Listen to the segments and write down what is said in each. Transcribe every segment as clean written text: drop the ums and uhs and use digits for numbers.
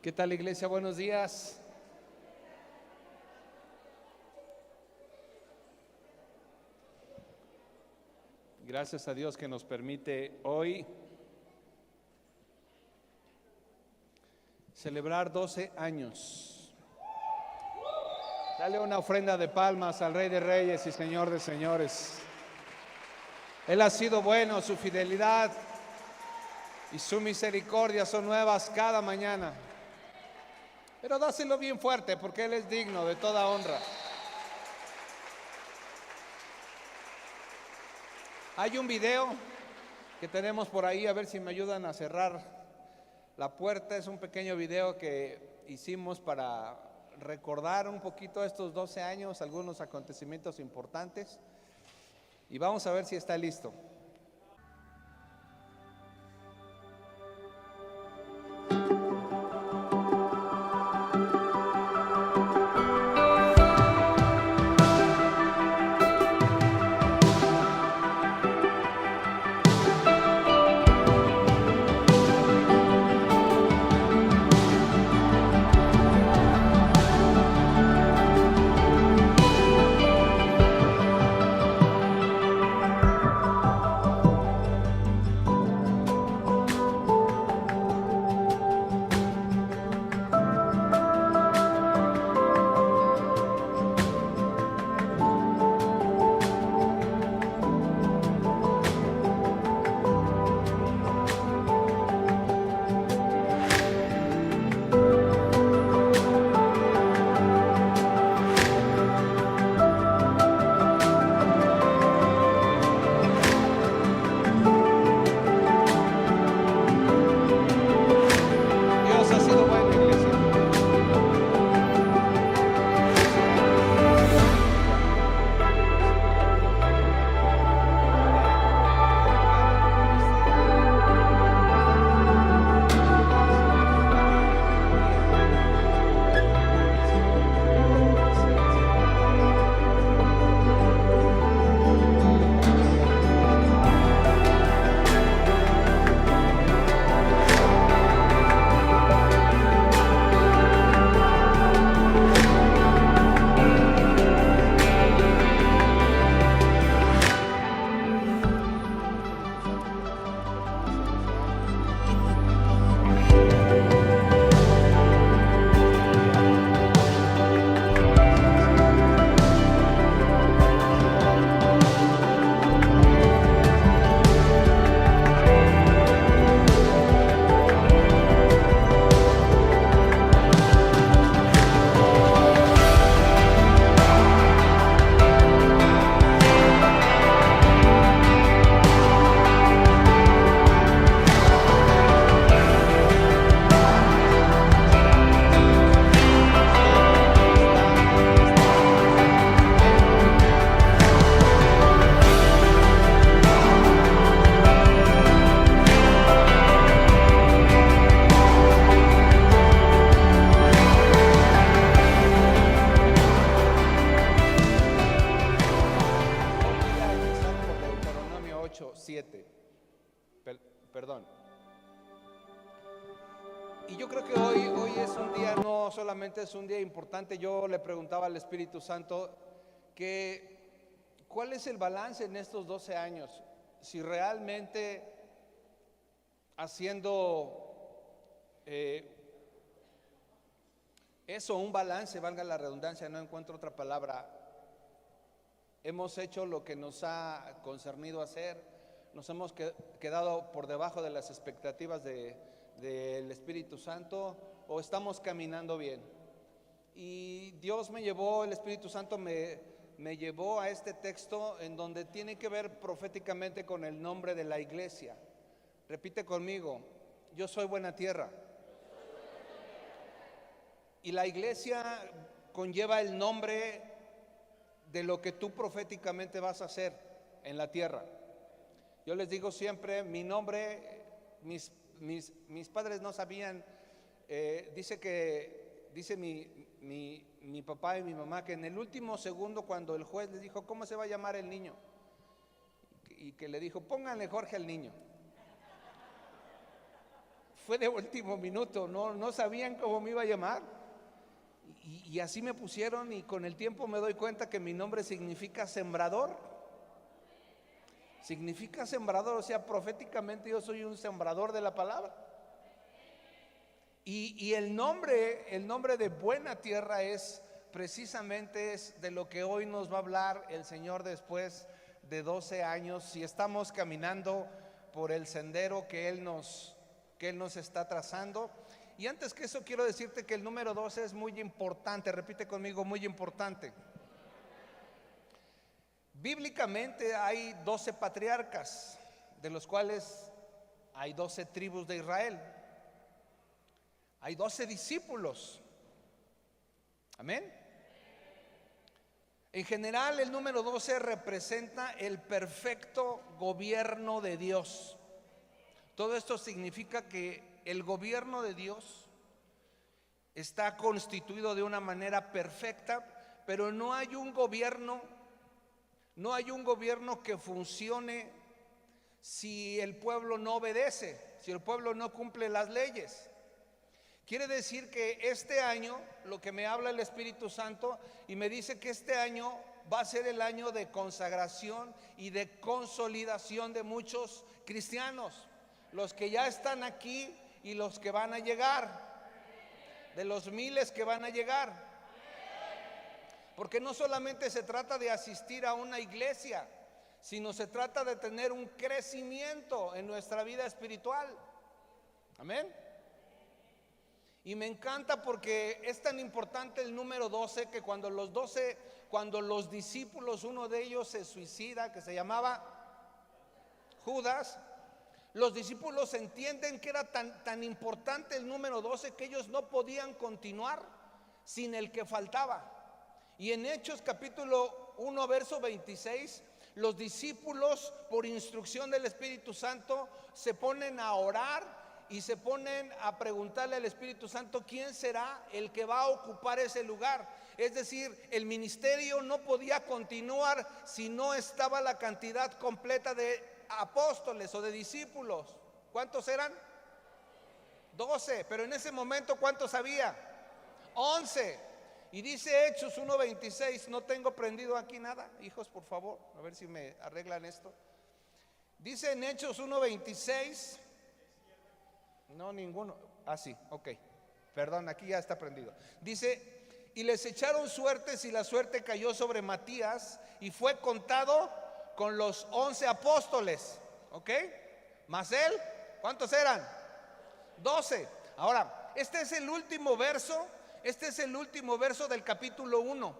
¿Qué tal, iglesia? Buenos días. Gracias a Dios que nos permite hoy celebrar 12 años. Dale una ofrenda de palmas al Rey de Reyes y Señor de Señores. Él ha sido bueno, su fidelidad y su misericordia son nuevas cada mañana. Pero dáselo bien fuerte porque Él es digno de toda honra. Hay un video que tenemos por ahí, a ver si me ayudan a cerrar la puerta. Es un pequeño video que hicimos para recordar un poquito estos 12 años, algunos acontecimientos importantes. Y vamos a ver si está listo. Dios ha sido bueno, iglesia. Voy a empezar por Deuteronomio 8:7. Perdón. Y yo creo que hoy es un día, no solamente es un día importante. Yo le preguntaba al Espíritu Santo ¿cuál es el balance en estos 12 años? Si realmente haciendo eso, un balance, valga la redundancia, no encuentro otra palabra. Hemos hecho lo que nos ha concernido hacer, nos hemos quedado por debajo de las expectativas del Espíritu Santo, o estamos caminando bien. Y Dios me llevó, el Espíritu Santo me llevó a este texto en donde tiene que ver proféticamente con el nombre de la iglesia. Repite conmigo: yo soy buena tierra. Y la iglesia conlleva el nombre de lo que tú proféticamente vas a hacer en la tierra. Yo les digo siempre, mi nombre, mis padres no sabían. Dice mi papá y mi mamá que en el último segundo, cuando el juez les dijo ¿cómo se va a llamar el niño? Y que le dijo pónganle Jorge al niño. fue de último minuto, no sabían cómo me iba a llamar. Y así me pusieron, y con el tiempo me doy cuenta que mi nombre significa sembrador. Significa sembrador, o sea, proféticamente yo soy un sembrador de la palabra. Y el nombre de Buena Tierra es precisamente de lo que hoy nos va a hablar el Señor después de 12 años, si estamos caminando por el sendero que Él nos está trazando. Y antes que eso quiero decirte que el número 12 es muy importante. Repite conmigo: muy importante. Bíblicamente hay 12 patriarcas, de los cuales hay 12 tribus de Israel. Hay 12 discípulos. Amén. En general, el número 12 representa el perfecto gobierno de Dios. Todo esto significa que el gobierno de Dios está constituido de una manera perfecta, pero no hay un gobierno que funcione si el pueblo no obedece, si el pueblo no cumple las leyes. Quiere decir que este año, lo que me habla el Espíritu Santo, y me dice que este año va a ser el año de consagración y de consolidación de muchos cristianos, los que ya están aquí y los que van a llegar, de los miles que van a llegar. Porque no solamente se trata de asistir a una iglesia, sino se trata de tener un crecimiento en nuestra vida espiritual. Amén. Y me encanta porque es tan importante el número 12 que cuando los discípulos, uno de ellos se suicida, que se llamaba Judas, los discípulos entienden que era tan importante el número 12 que ellos no podían continuar sin el que faltaba. Y en Hechos capítulo 1 verso 26, los discípulos, por instrucción del Espíritu Santo, se ponen a orar y se ponen a preguntarle al Espíritu Santo quién será el que va a ocupar ese lugar. Es decir, el ministerio no podía continuar si no estaba la cantidad completa de apóstoles o de discípulos. ¿Cuántos eran? 12, pero en ese momento ¿cuántos había? 11. Y dice Hechos 1:26, no tengo prendido aquí nada, hijos, por favor, a ver si me arreglan esto. Dice en Hechos 1:26, no, ninguno, sí, ok, perdón, aquí ya está prendido. Dice, y les echaron suertes y la suerte cayó sobre Matías y fue contado con los 11 apóstoles, ok, más él, ¿cuántos eran? 12. Ahora, este es el último verso del capítulo 1.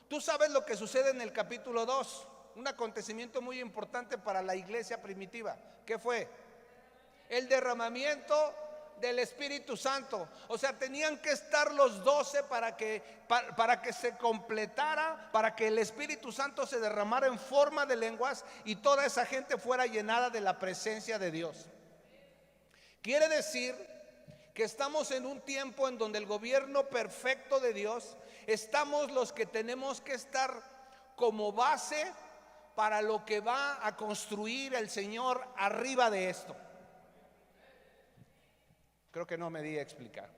Tú sabes lo que sucede en el capítulo 2, un acontecimiento muy importante para la iglesia primitiva. ¿Qué fue? El derramamiento del Espíritu Santo. O sea, tenían que estar los 12 para que se completara, para que el Espíritu Santo se derramara en forma de lenguas y toda esa gente fuera llenada de la presencia de Dios. Quiere decir que estamos en un tiempo en donde el gobierno perfecto de Dios, estamos los que tenemos que estar como base para lo que va a construir el Señor arriba de esto. Creo que no me di a explicar.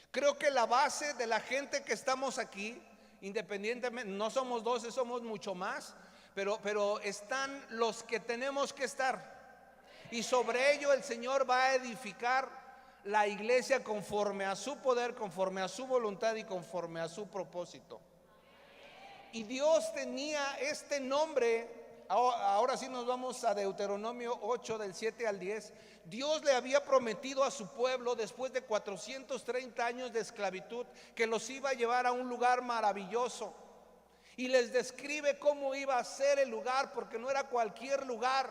Creo que la base de la gente que estamos aquí, independientemente, no somos 12, somos mucho más, pero están los que tenemos que estar. Y sobre ello el Señor va a edificar la iglesia conforme a su poder, conforme a su voluntad y conforme a su propósito. Y Dios tenía este nombre. Ahora sí nos vamos a Deuteronomio 8 del 7 al 10. Dios le había prometido a su pueblo después de 430 años de esclavitud que los iba a llevar a un lugar maravilloso. Y les describe cómo iba a ser el lugar, porque no era cualquier lugar.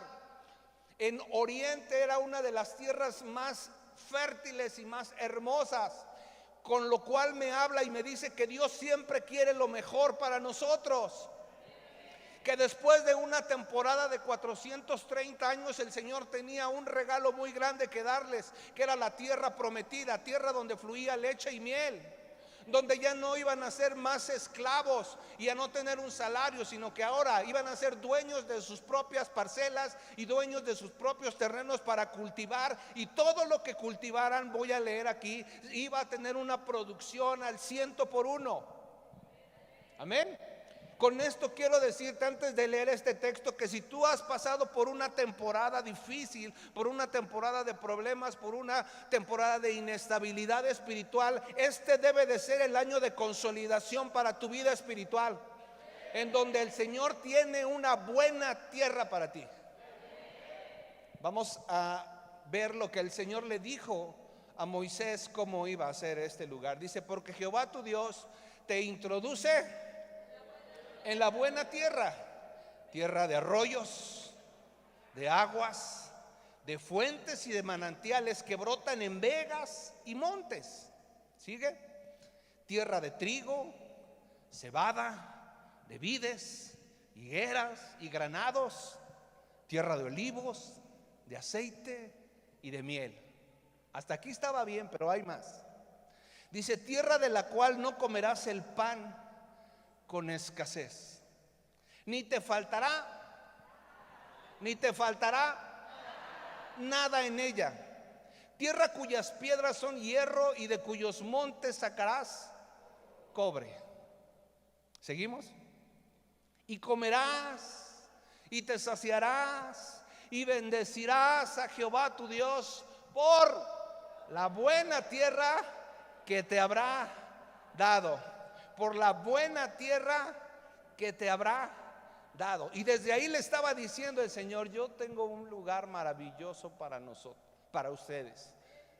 En Oriente era una de las tierras más fértiles y más hermosas, con lo cual me habla y me dice que Dios siempre quiere lo mejor para nosotros. Que después de una temporada de 430 años el Señor tenía un regalo muy grande que darles, que era la tierra prometida, tierra donde fluía leche y miel. donde ya no iban a ser más esclavos y a no tener un salario, sino que ahora iban a ser dueños de sus propias parcelas y dueños de sus propios terrenos para cultivar, y todo lo que cultivaran, voy a leer aquí, iba a tener una producción al 100 por 1. Amén. Con esto quiero decirte, antes de leer este texto, que si tú has pasado por una temporada difícil, por una temporada de problemas, por una temporada de inestabilidad espiritual, este debe de ser el año de consolidación para tu vida espiritual, en donde el Señor tiene una buena tierra para ti. Vamos a ver lo que el Señor le dijo a Moisés, cómo iba a ser este lugar. Dice: porque Jehová tu Dios te introduce en la buena tierra, tierra de arroyos, de aguas, de fuentes y de manantiales que brotan en vegas y montes. ¿Sigue? Tierra de trigo, cebada, de vides, higueras y granados, tierra de olivos, de aceite y de miel. Hasta aquí estaba bien, pero hay más. Dice: tierra de la cual no comerás el pan con escasez, ni te faltará nada en ella. Tierra cuyas piedras son hierro y de cuyos montes sacarás cobre. ¿Seguimos? Y comerás y te saciarás y bendecirás a Jehová tu Dios por la buena tierra que te habrá dado. Por la buena tierra que te habrá dado. Y desde ahí le estaba diciendo el Señor: yo tengo un lugar maravilloso para nosotros, para ustedes.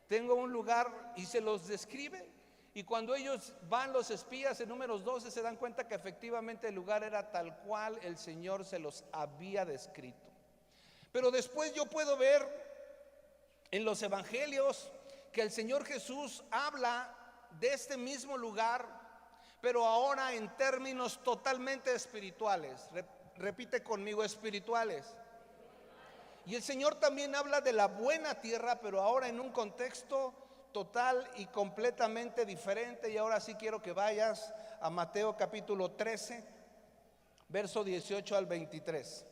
Tengo un lugar, y se los describe. Y cuando ellos van, los espías, en Números 12, se dan cuenta que efectivamente el lugar era tal cual el Señor se los había descrito. Pero después yo puedo ver en los evangelios que el Señor Jesús habla de este mismo lugar, pero ahora en términos totalmente espirituales. Repite conmigo: espirituales. Y el Señor también habla de la buena tierra, pero ahora en un contexto total y completamente diferente. Y ahora sí quiero que vayas a Mateo capítulo 13, verso 18 al 23.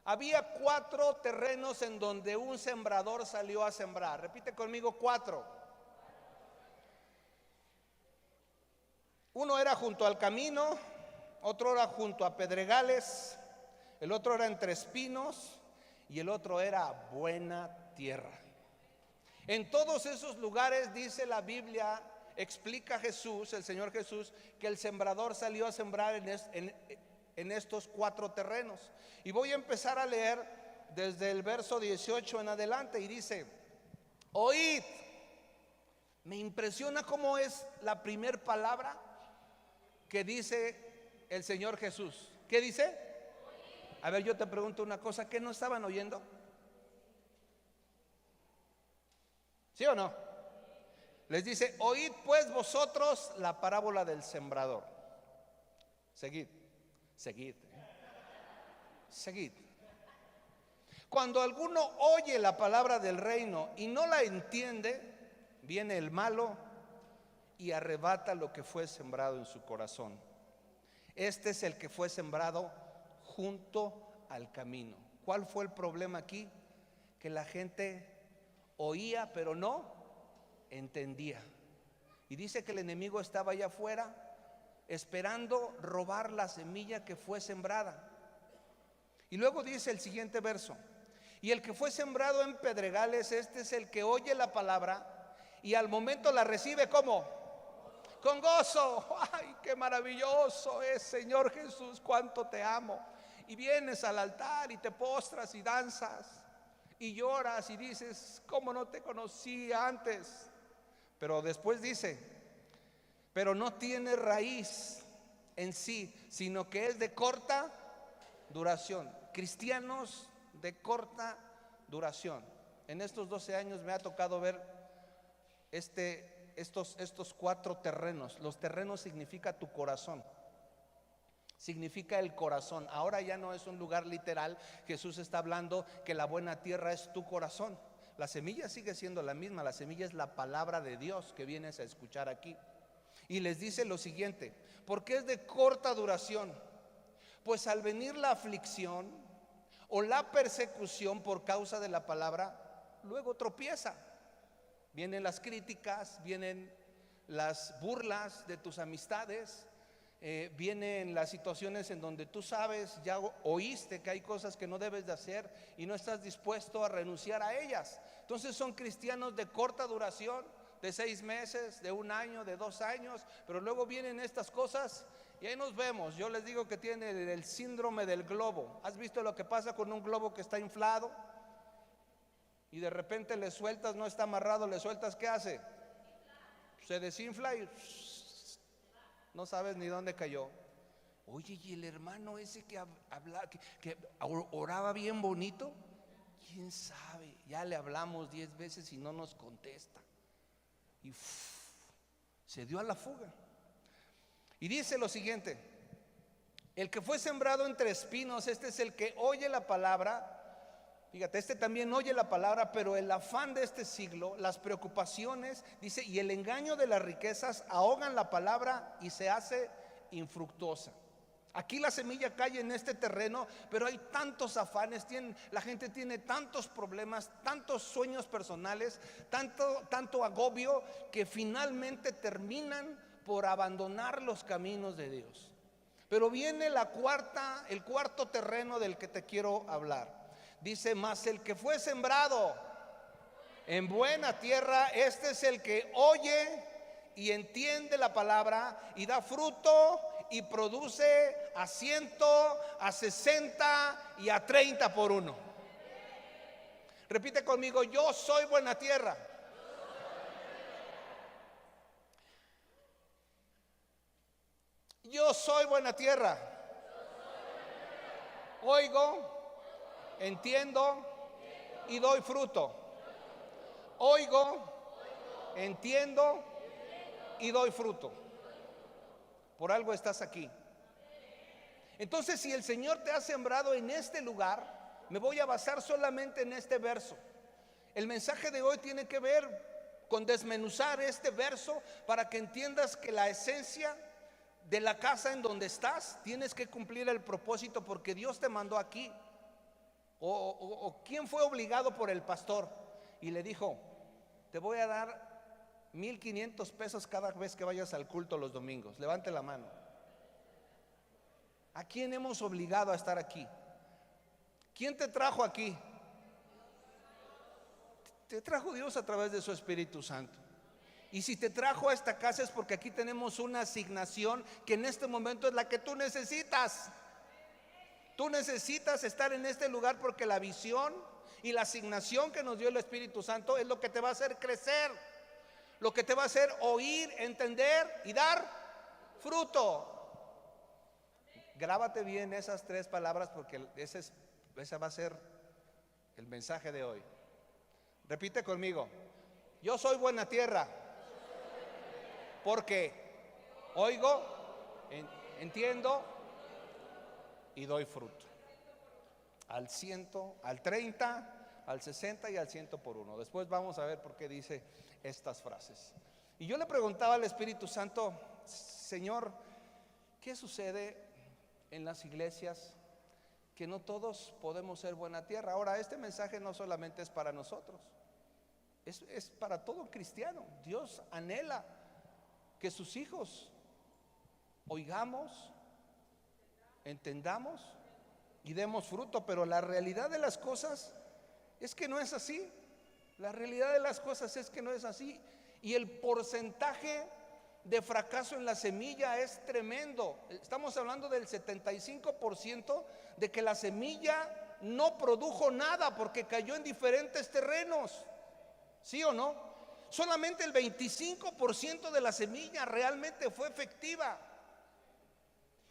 Había 4 terrenos en donde un sembrador salió a sembrar. Repite conmigo: 4. Uno era junto al camino, otro era junto a pedregales, el otro era entre espinos y el otro era buena tierra. En todos esos lugares, dice la Biblia, explica Jesús, el Señor Jesús, que el sembrador salió a sembrar en estos 4 terrenos. Y voy a empezar a leer desde el verso 18 en adelante, y dice: oíd. Me impresiona cómo es la primer palabra que dice el Señor Jesús. ¿Qué dice? A ver, yo te pregunto una cosa: ¿qué no estaban oyendo? ¿Sí o no? Les dice: oíd pues vosotros la parábola del sembrador. Seguid. Cuando alguno oye la palabra del reino y no la entiende, viene el malo y arrebata lo que fue sembrado en su corazón. Este es el que fue sembrado junto al camino. ¿Cuál fue el problema aquí? Que la gente oía pero no entendía. Y dice que el enemigo estaba allá afuera esperando robar la semilla que fue sembrada. Y luego dice el siguiente verso: y el que fue sembrado en pedregales, este es el que oye la palabra y al momento la recibe ¿cómo? Con gozo. Ay, qué maravilloso es, Señor Jesús, cuánto te amo. Y vienes al altar y te postras y danzas y lloras y dices: ¿cómo no te conocí antes? Pero después dice: pero no tiene raíz en sí, sino que es de corta duración. Cristianos de corta duración. En estos 12 años me ha tocado ver estos 4 terrenos. Los terrenos significa tu corazón, significa el corazón. Ahora ya no es un lugar literal. Jesús está hablando que la buena tierra es tu corazón. La semilla sigue siendo la misma. La semilla es la palabra de Dios que vienes a escuchar aquí. Y les dice lo siguiente: porque es de corta duración, pues al venir la aflicción o la persecución por causa de la palabra, luego tropieza. Vienen las críticas, vienen las burlas de tus amistades, vienen las situaciones en donde tú sabes, ya oíste que hay cosas que no debes de hacer y no estás dispuesto a renunciar a ellas. Entonces son cristianos de corta duración, de 6 meses, de 1 año, de 2 años, pero luego vienen estas cosas y ahí nos vemos. Yo les digo que tienen el síndrome del globo. ¿Has visto lo que pasa con un globo que está inflado? Y de repente le sueltas, no está amarrado, le sueltas, ¿qué hace? Se desinfla y no sabes ni dónde cayó. Oye, y el hermano ese que habla, que oraba bien bonito, quién sabe, ya le hablamos 10 veces y no nos contesta. Y se dio a la fuga. Y dice lo siguiente: el que fue sembrado entre espinos, este es el que oye la palabra. Fíjate, este también oye la palabra, pero el afán de este siglo, las preocupaciones, dice, y el engaño de las riquezas ahogan la palabra y se hace infructuosa. Aquí la semilla cae en este terreno, pero hay tantos afanes, la gente tiene tantos problemas, tantos sueños personales, tanto agobio, que finalmente terminan por abandonar los caminos de Dios. Pero viene el cuarto terreno del que te quiero hablar. Dice: mas el que fue sembrado en buena tierra, este es el que oye y entiende la palabra y da fruto y produce a 100, a 60 y a 30 por uno. Repite conmigo: yo soy buena tierra. Yo soy buena tierra. Oigo, entiendo y doy fruto. Oigo, entiendo y doy fruto. Por algo estás aquí. Entonces, si el Señor te ha sembrado en este lugar, me voy a basar solamente en este verso. El mensaje de hoy tiene que ver con desmenuzar este verso para que entiendas que la esencia de la casa en donde estás, tienes que cumplir el propósito porque Dios te mandó aquí. O quién fue obligado por el pastor y le dijo: te voy a dar 1,500 pesos cada vez que vayas al culto los domingos. Levante la mano. ¿A quién hemos obligado a estar aquí? ¿Quién te trajo aquí? Te trajo Dios a través de su Espíritu Santo. Y si te trajo a esta casa es porque aquí tenemos una asignación que en este momento es la que tú necesitas. Tú necesitas estar en este lugar porque la visión y la asignación que nos dio el Espíritu Santo es lo que te va a hacer crecer, lo que te va a hacer oír, entender y dar fruto. Grábate bien esas 3 palabras porque ese va a ser el mensaje de hoy. Repite conmigo: yo soy buena tierra porque oigo, entiendo y doy fruto. Al 100, al 30, al 60 y al 100 por uno. Después vamos a ver por qué dice estas frases. Y yo le preguntaba al Espíritu Santo: Señor, ¿qué sucede en las iglesias que no todos podemos ser buena tierra? Ahora, este mensaje no solamente es para nosotros, es para todo cristiano. Dios anhela que sus hijos oigamos, entendamos y demos fruto, pero la realidad de las cosas es que no es así. La realidad de las cosas es que no es así. Y el porcentaje de fracaso en la semilla es tremendo. Estamos hablando del 75% de que la semilla no produjo nada porque cayó en diferentes terrenos. ¿Sí o no? Solamente el 25% de la semilla realmente fue efectiva.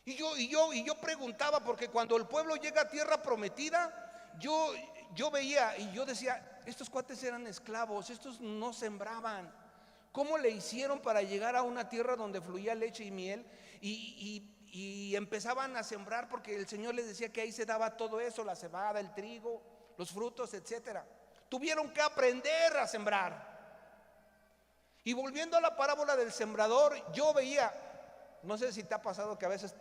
Y yo preguntaba, porque cuando el pueblo llega a tierra prometida, yo veía y yo decía: estos cuates eran esclavos, estos no sembraban. ¿Cómo le hicieron para llegar a una tierra donde fluía leche y miel? Y empezaban a sembrar porque el Señor les decía que ahí se daba todo eso: la cebada, el trigo, los frutos, etcétera. Tuvieron que aprender a sembrar. Y volviendo a la parábola del sembrador, yo veía, no sé si te ha pasado que a veces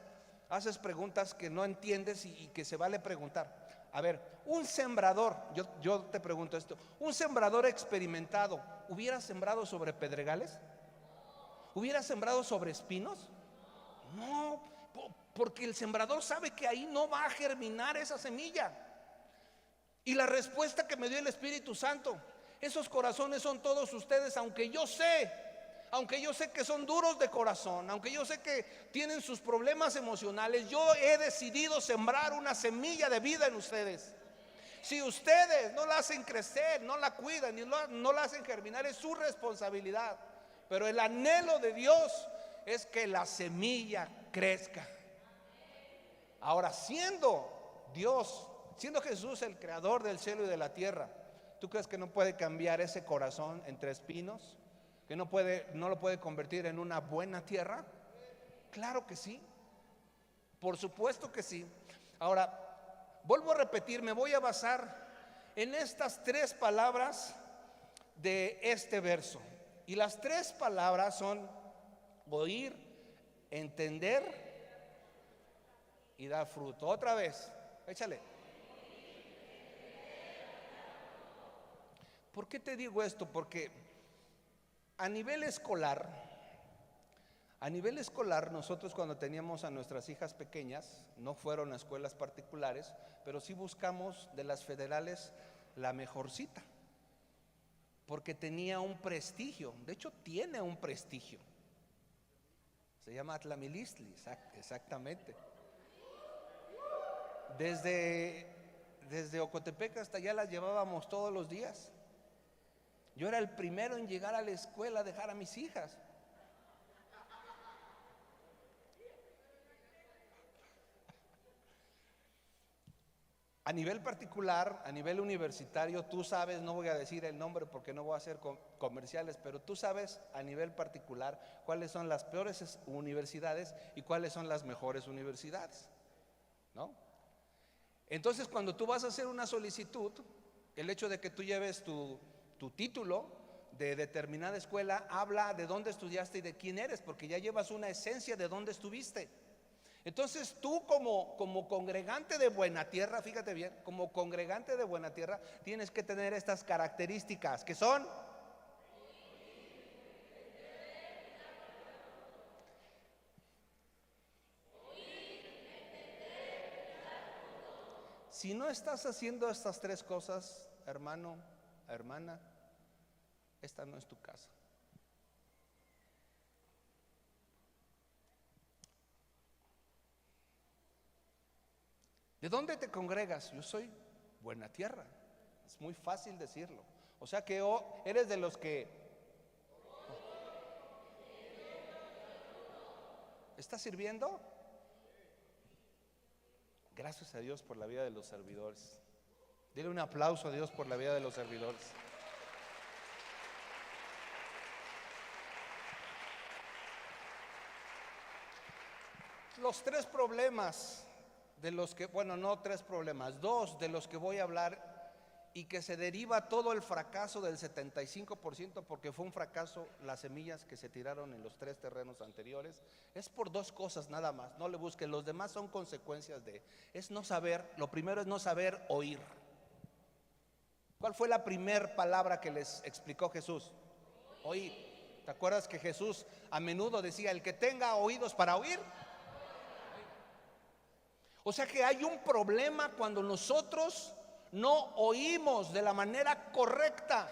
haces preguntas que no entiendes y que se vale preguntar. A ver, un sembrador, yo te pregunto esto, un sembrador experimentado, ¿hubiera sembrado sobre pedregales? ¿Hubiera sembrado sobre espinos? No, porque el sembrador sabe que ahí no va a germinar esa semilla. Y la respuesta que me dio el Espíritu Santo: esos corazones son todos ustedes, aunque yo sé que son duros de corazón, aunque yo sé que tienen sus problemas emocionales, yo he decidido sembrar una semilla de vida en ustedes. Si ustedes no la hacen crecer, no la cuidan y no la hacen germinar, es su responsabilidad. Pero el anhelo de Dios es que la semilla crezca. Ahora, siendo Dios, siendo Jesús el creador del cielo y de la tierra, ¿tú crees que no puede cambiar ese corazón entre espinos? ¿Que no lo puede convertir en una buena tierra? Claro que sí, por supuesto que sí. Ahora, vuelvo a repetir, me voy a basar en estas 3 palabras de este verso. Y las 3 palabras son oír, entender y dar fruto. Otra vez, échale. ¿Por qué te digo esto? Porque a nivel escolar, nosotros cuando teníamos a nuestras hijas pequeñas, no fueron a escuelas particulares, pero sí buscamos de las federales la mejorcita, porque tenía un prestigio. De hecho, tiene un prestigio. Se llama Atlamilistli, exactamente. Desde Ocotepec hasta allá las llevábamos todos los días. Yo era el primero en llegar a la escuela a dejar a mis hijas. A nivel particular, a nivel universitario, tú sabes, no voy a decir el nombre porque no voy a hacer comerciales, pero tú sabes a nivel particular cuáles son las peores universidades y cuáles son las mejores universidades, ¿no? Entonces, cuando tú vas a hacer una solicitud, el hecho de que tú lleves tu título de determinada escuela habla de dónde estudiaste y de quién eres, porque ya llevas una esencia de dónde estuviste. Entonces tú como congregante de Buena Tierra, fíjate bien, como congregante de Buena Tierra tienes que tener estas características que son: si no estás haciendo estas 3 cosas, hermano, hermana, esta no es tu casa. ¿De dónde te congregas? Yo soy Buena Tierra. Es muy fácil decirlo. O sea que eres de los que ¿estás sirviendo? Gracias a Dios por la vida de los servidores. Dile un aplauso a Dios por la vida de los servidores. Los 3 problemas de los que, bueno, no 3 problemas, 2 de los que voy a hablar y que se deriva todo el fracaso del 75%, porque fue un fracaso las semillas que se tiraron en los 3 terrenos anteriores, es por 2 cosas nada más. No le busquen, los demás son consecuencias es no saber. Lo primero es no saber oír. ¿Cuál fue la primer palabra que les explicó Jesús? Oír. ¿Te acuerdas que Jesús a menudo decía: el que tenga oídos para oír? O sea que hay un problema cuando nosotros no oímos de la manera correcta.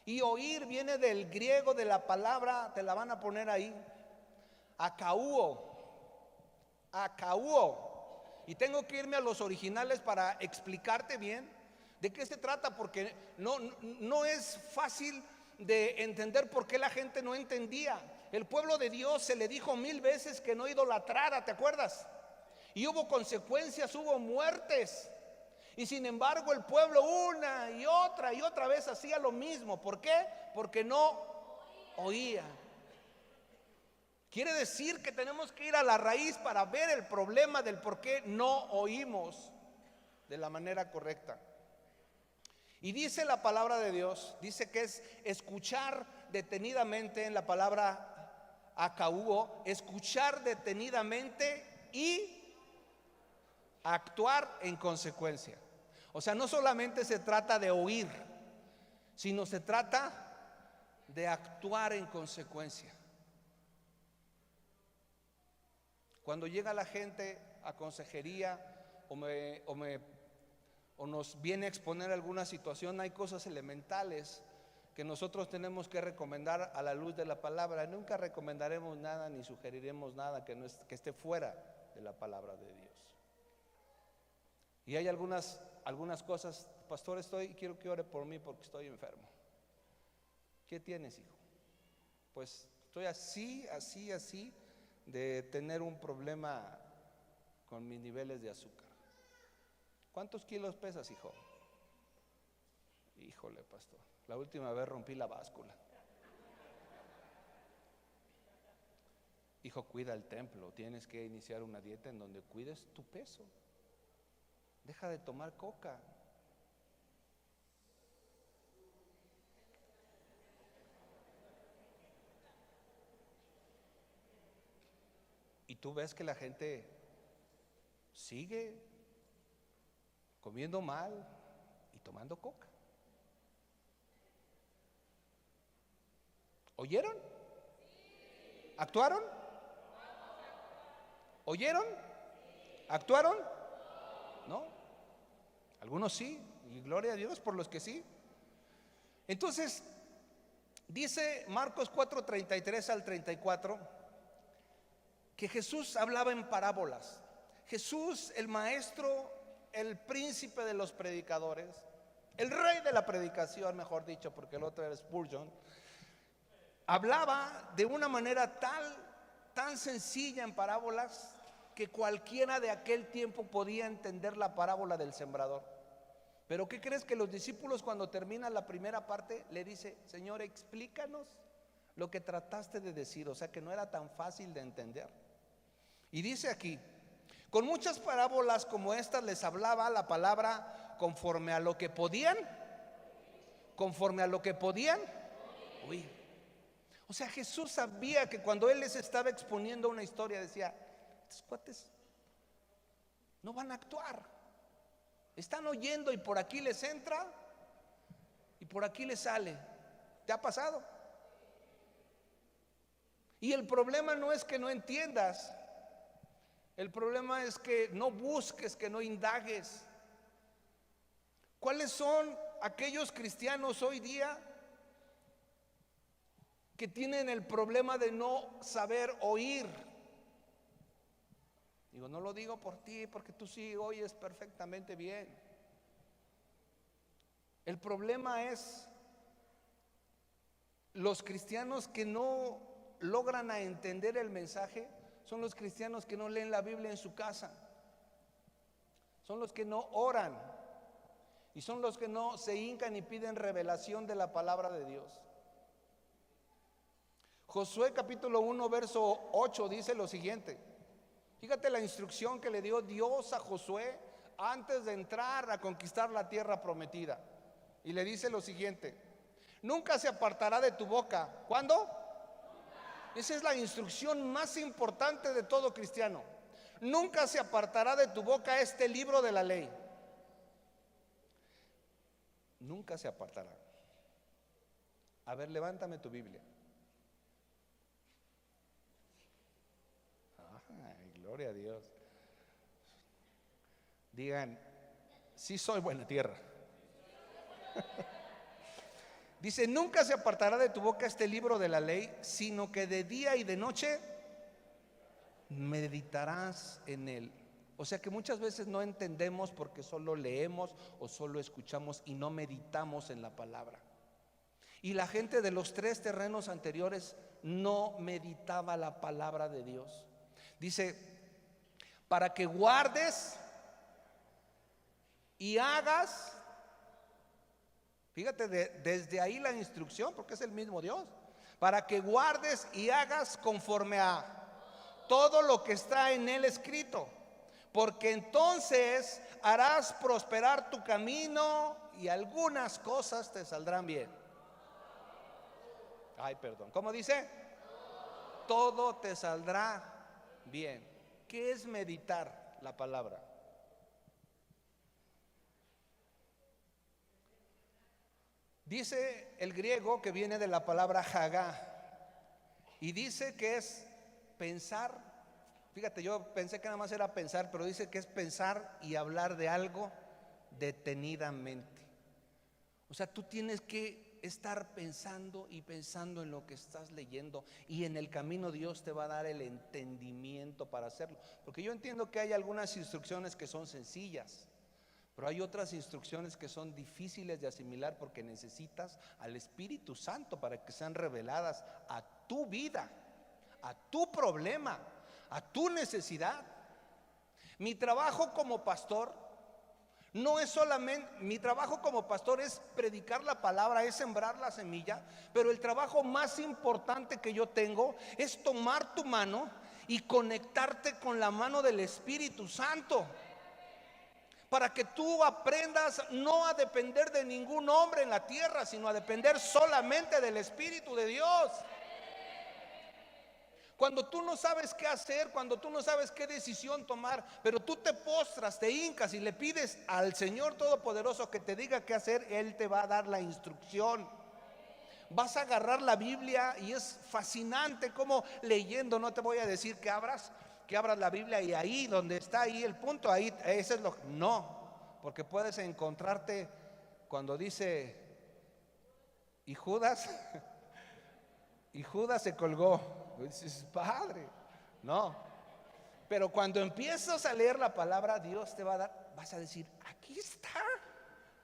Y oír viene del griego, de la palabra, te la van a poner ahí, akauo. Y tengo que irme a los originales para explicarte bien de qué se trata, porque no es fácil de entender por qué la gente no entendía. El pueblo de Dios se le dijo 1000 veces que no idolatrara, ¿te acuerdas? Y hubo consecuencias, hubo muertes. Y sin embargo el pueblo una y otra vez hacía lo mismo. ¿Por qué? Porque no oía. Quiere decir que tenemos que ir a la raíz para ver el problema del por qué no oímos de la manera correcta. Y dice la palabra de Dios, dice que es escuchar detenidamente en la palabra acauo, escuchar detenidamente y actuar en consecuencia. O sea, no solamente se trata de oír, sino se trata de actuar en consecuencia. Cuando llega la gente a consejería o nos viene a exponer alguna situación, hay cosas elementales que nosotros tenemos que recomendar a la luz de la palabra. Nunca recomendaremos nada ni sugeriremos nada que esté fuera de la palabra de Dios. Y hay algunas cosas, pastor, quiero que ore por mí porque estoy enfermo. ¿Qué tienes, hijo? Pues estoy así de tener un problema con mis niveles de azúcar. ¿Cuántos kilos pesas, hijo? Híjole, pastor, la última vez rompí la báscula. Hijo, cuida el templo, tienes que iniciar una dieta en donde cuides tu peso. Deja de tomar coca. Y tú ves que la gente sigue comiendo mal y tomando coca. ¿Oyeron? ¿Actuaron? ¿Oyeron? ¿Actuaron? No. Algunos sí, y gloria a Dios por los que sí. Entonces, dice Marcos 4:33 al 34 que Jesús hablaba en parábolas. Jesús, el maestro, el príncipe de los predicadores, el rey de la predicación, mejor dicho, porque el otro era Spurgeon, hablaba de una manera tan sencilla en parábolas que cualquiera de aquel tiempo podía entender la parábola del sembrador. Pero ¿qué crees? Que los discípulos, cuando termina la primera parte, le dice: Señor, explícanos lo que trataste de decir. O sea que no era tan fácil de entender. Y dice aquí: con muchas parábolas como estas les hablaba la palabra conforme a lo que podían oír. O sea, Jesús sabía que cuando Él les estaba exponiendo una historia, decía: estos cuates no van a actuar, están oyendo y por aquí les entra y por aquí les sale. ¿Te ha pasado? Y el problema no es que no entiendas, el problema es que no busques, que no indagues. ¿Cuáles son aquellos cristianos hoy día que tienen el problema de no saber oír? Digo, no lo digo por ti, porque tú sí oyes perfectamente bien. El problema es los cristianos que no logran a entender el mensaje. Son los cristianos que no leen la Biblia en su casa, son los que no oran y son los que no se hincan y piden revelación de la palabra de Dios. Josué capítulo 1 verso 8 dice lo siguiente. Fíjate la instrucción que le dio Dios a Josué antes de entrar a conquistar la tierra prometida. Y le dice lo siguiente: nunca se apartará de tu boca. ¿Cuándo? Esa es la instrucción más importante de todo cristiano. Nunca se apartará de tu boca este libro de la ley. Nunca se apartará. A ver, levántame tu Biblia. Ay, gloria a Dios. Digan: sí soy buena tierra. Dice: nunca se apartará de tu boca este libro de la ley, sino que de día y de noche meditarás en él. O sea que muchas veces no entendemos porque solo leemos o solo escuchamos y no meditamos en la palabra. Y la gente de los tres terrenos anteriores no meditaba la palabra de Dios. Dice: para que guardes y hagas. Fíjate, desde ahí la instrucción, porque es el mismo Dios. Para que guardes y hagas conforme a todo lo que está en él escrito, porque entonces harás prosperar tu camino y algunas cosas te saldrán bien. Ay, perdón. ¿Cómo dice? Todo te saldrá bien. ¿Qué es meditar la palabra? Dice el griego que viene de la palabra hagá y dice que es pensar. Fíjate, yo pensé que nada más era pensar, pero dice que es pensar y hablar de algo detenidamente. O sea, tú tienes que estar pensando y pensando en lo que estás leyendo, y en el camino Dios te va a dar el entendimiento para hacerlo. Porque yo entiendo que hay algunas instrucciones que son sencillas, pero hay otras instrucciones que son difíciles de asimilar porque necesitas al Espíritu Santo para que sean reveladas a tu vida, a tu problema, a tu necesidad. Mi trabajo como pastor no es solamente, mi trabajo como pastor es predicar la palabra, es sembrar la semilla, pero el trabajo más importante que yo tengo es tomar tu mano y conectarte con la mano del Espíritu Santo, para que tú aprendas no a depender de ningún hombre en la tierra, sino a depender solamente del Espíritu de Dios. Cuando tú no sabes qué hacer, cuando tú no sabes qué decisión tomar, pero tú te postras, te hincas y le pides al Señor Todopoderoso que te diga qué hacer, Él te va a dar la instrucción. Vas a agarrar la Biblia y es fascinante como leyendo, no te voy a decir que abras la Biblia y ahí donde está ahí el punto, ahí ese es lo que, no, porque puedes encontrarte cuando dice y Judas se colgó. Dices, Padre, no. Pero cuando empiezas a leer la palabra, Dios te va a dar, vas a decir, aquí está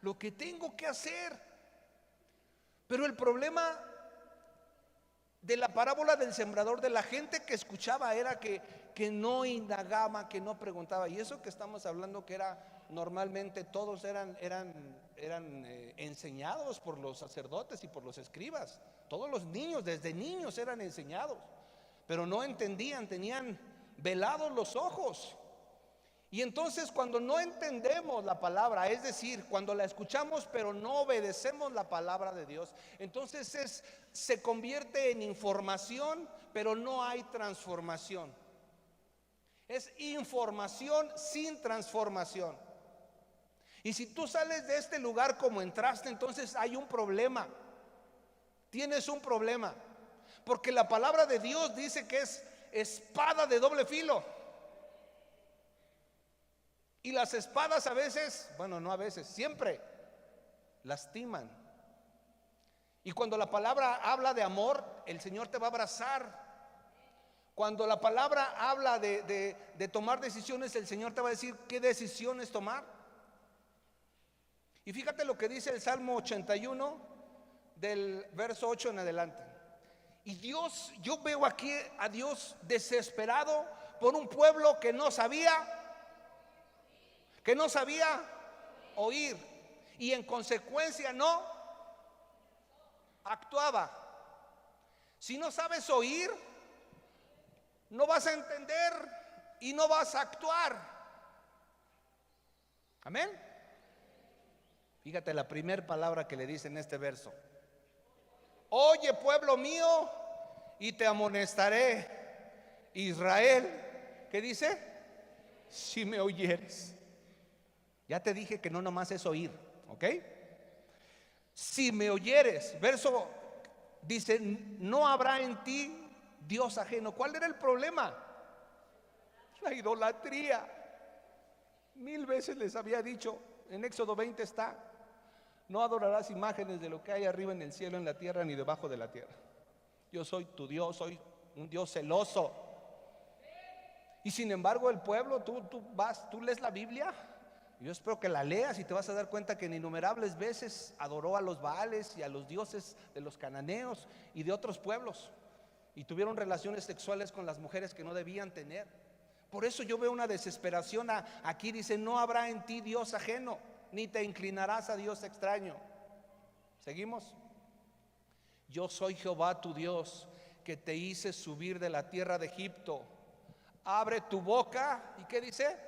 lo que tengo que hacer. Pero el problema de la parábola del sembrador, de la gente que escuchaba, era que no indagaba, que no preguntaba. Y eso que estamos hablando, que era normalmente todos eran enseñados por los sacerdotes y por los escribas. Todos los niños, desde niños eran enseñados, pero no entendían, tenían velados los ojos. Y entonces cuando no entendemos la palabra, es decir, cuando la escuchamos pero no obedecemos la palabra de Dios, entonces se convierte en información, pero no hay transformación. Es información sin transformación. Y si tú sales de este lugar como entraste, entonces hay un problema. Tienes un problema, porque la palabra de Dios dice que es espada de doble filo. Y las espadas a veces, bueno, no a veces, siempre lastiman. Y cuando la palabra habla de amor, el Señor te va a abrazar. Cuando la palabra habla de tomar decisiones, el Señor te va a decir qué decisiones tomar. Y fíjate lo que dice el Salmo 81 del verso 8 en adelante. Y Dios, yo veo aquí a Dios desesperado por un pueblo que no sabía oír, y en consecuencia no actuaba. Si no sabes oír, no vas a entender y no vas a actuar. Amén. Fíjate la primera palabra que le dice en este verso: oye, pueblo mío, y te amonestaré, Israel. ¿Qué dice? Si me oyeres. Ya te dije que no nomás es oír, ¿ok? Si me oyeres. Verso dice, no habrá en ti Dios ajeno. ¿Cuál era el problema? La idolatría. 1000 veces les había dicho, en Éxodo 20 está: no adorarás imágenes de lo que hay arriba en el cielo, en la tierra, ni debajo de la tierra. Yo soy tu Dios, soy un Dios celoso. Y sin embargo el pueblo, tú lees la Biblia. Yo espero que la leas y te vas a dar cuenta que en innumerables veces adoró a los Baales y a los dioses de los cananeos y de otros pueblos, y tuvieron relaciones sexuales con las mujeres que no debían tener. Por eso yo veo una desesperación. Aquí dice, no habrá en ti Dios ajeno, ni te inclinarás a Dios extraño. ¿Seguimos? Yo soy Jehová tu Dios, que te hice subir de la tierra de Egipto. Abre tu boca, ¿y qué dice?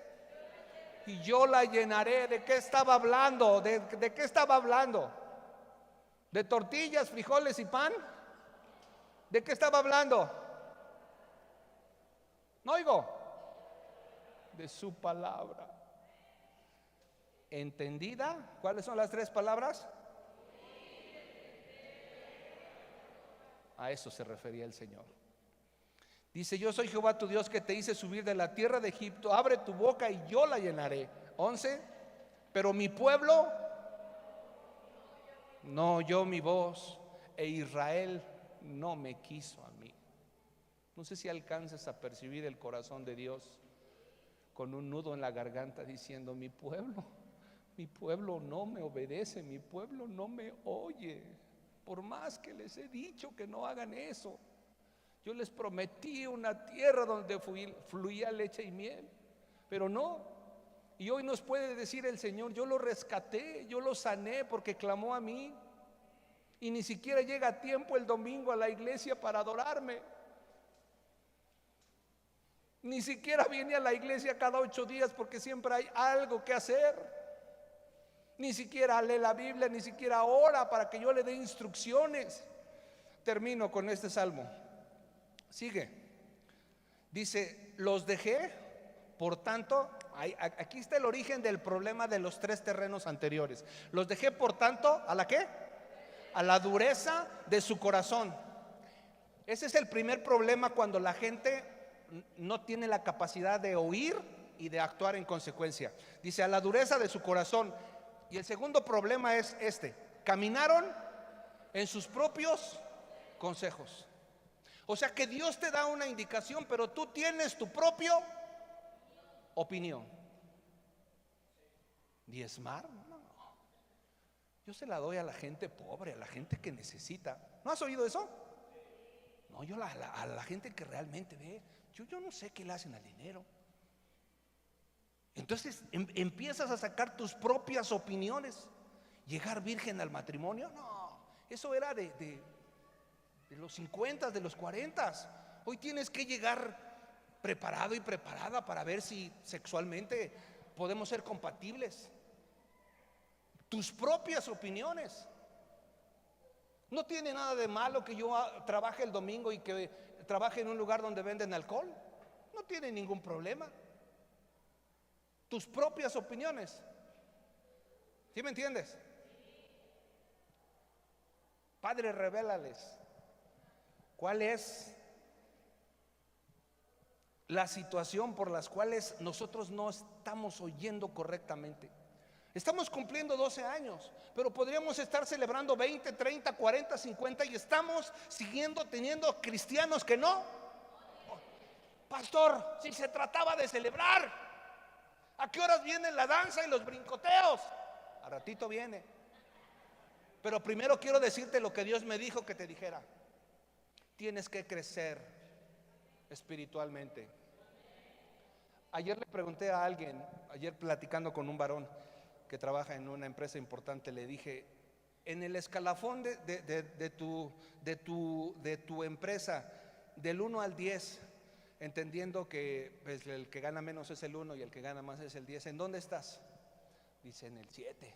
Y yo la llenaré. ¿De qué estaba hablando? ¿De qué estaba hablando? ¿De tortillas, frijoles y pan? ¿De qué estaba hablando? No oigo. De su palabra. ¿Entendida? ¿Cuáles son las tres palabras? A eso se refería el Señor. Dice: yo soy Jehová tu Dios, que te hice subir de la tierra de Egipto. Abre tu boca y yo la llenaré. 11. Pero mi pueblo no oyó mi voz, e Israel no me quiso a mí. No sé si alcanzas a percibir el corazón de Dios con un nudo en la garganta, diciendo: mi pueblo no me obedece, mi pueblo no me oye. Por más que les he dicho que no hagan eso, yo les prometí una tierra donde fluía leche y miel, pero no. Y hoy nos puede decir el Señor: yo lo rescaté, yo lo sané porque clamó a mí, y ni siquiera llega a tiempo el domingo a la iglesia para adorarme. Ni siquiera viene a la iglesia cada 8 días porque siempre hay algo que hacer. Ni siquiera lee la Biblia, ni siquiera ora para que yo le dé instrucciones. Termino con este salmo. Sigue. Dice: los dejé, por tanto, aquí está el origen del problema de los 3 terrenos anteriores. Los dejé, por tanto, ¿a la qué? A la dureza de su corazón. Ese es el primer problema cuando la gente no tiene la capacidad de oír y de actuar en consecuencia. Dice: a la dureza de su corazón. Y el segundo problema es este: caminaron en sus propios consejos. O sea que Dios te da una indicación, pero tú tienes tu propia opinión. ¿Diezmar? No. Yo se la doy a la gente pobre, a la gente que necesita. ¿No has oído eso? No, yo a la gente que realmente ve. Yo no sé qué le hacen al dinero. Entonces empiezas a sacar tus propias opiniones. Llegar virgen al matrimonio, no, eso era de los 50, de los 40. Hoy tienes que llegar preparado y preparada para ver si sexualmente podemos ser compatibles. Tus propias opiniones. No tiene nada de malo que yo trabaje el domingo y que trabaje en un lugar donde venden alcohol. No tiene ningún problema. Tus propias opiniones. ¿Sí me entiendes? Padre, revélales cuál es la situación por las cuales nosotros no estamos oyendo correctamente. Estamos cumpliendo 12 años, pero podríamos estar celebrando 20, 30, 40, 50 y estamos siguiendo teniendo cristianos que no. Pastor, si se trataba de celebrar, ¿a qué horas viene la danza y los brincoteos? A ratito viene. Pero primero quiero decirte lo que Dios me dijo que te dijera. Tienes que crecer espiritualmente. Ayer le pregunté a alguien, ayer platicando con un varón que trabaja en una empresa importante, le dije: en el escalafón de tu empresa, del 1 al 10, entendiendo que pues, el que gana menos es el 1 y el que gana más es el 10, ¿en dónde estás? Dice: en el 7.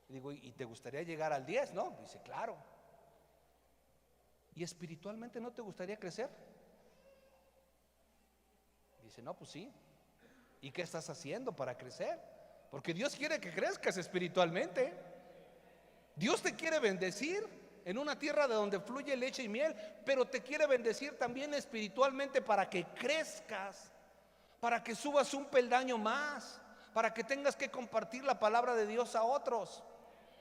Digo: ¿y te gustaría llegar al 10? No, dice: claro. ¿Y espiritualmente no te gustaría crecer? Dice: no, pues sí. ¿Y qué estás haciendo para crecer? Porque Dios quiere que crezcas espiritualmente. Dios te quiere bendecir en una tierra de donde fluye leche y miel, pero te quiere bendecir también espiritualmente para que crezcas, para que subas un peldaño más, para que tengas que compartir la palabra de Dios a otros.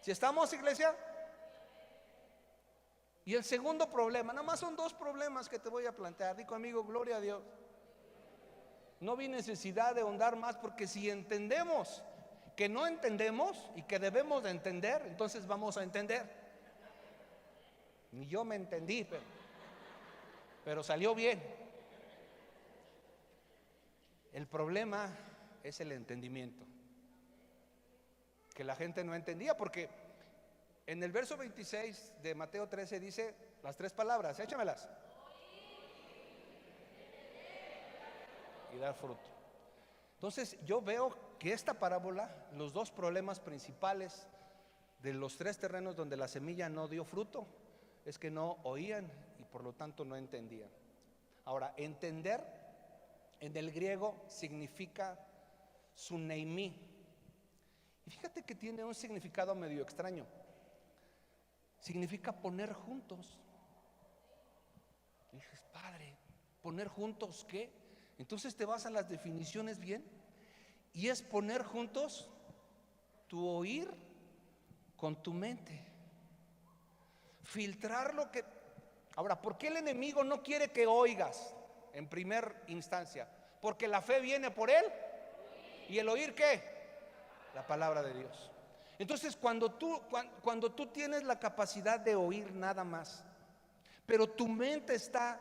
¿Si estamos, iglesia? Y el segundo problema, nada más son 2 problemas que te voy a plantear. Di conmigo: gloria a Dios. No vi necesidad de ahondar más, porque si entendemos que no entendemos y que debemos de entender, entonces vamos a entender. Ni yo me entendí, pero salió bien. El problema es el entendimiento, que la gente no entendía, porque en el verso 26 de Mateo 13 dice las 3 palabras, échamelas: y dar fruto. Entonces yo veo que esta parábola, los 2 problemas principales de los 3 terrenos donde la semilla no dio fruto, es que no oían y por lo tanto no entendían. Ahora, entender en el griego significa suneimí. Y fíjate que tiene un significado medio extraño. Significa poner juntos. Y dices, padre, ¿poner juntos qué? Entonces te vas a las definiciones bien. Y es poner juntos tu oír con tu mente. Filtrar lo que... Ahora, ¿por qué el enemigo no quiere que oigas en primer instancia? Porque la fe viene por él. ¿Y el oír qué? La palabra de Dios. Entonces cuando tú tienes la capacidad de oír nada más, pero tu mente está,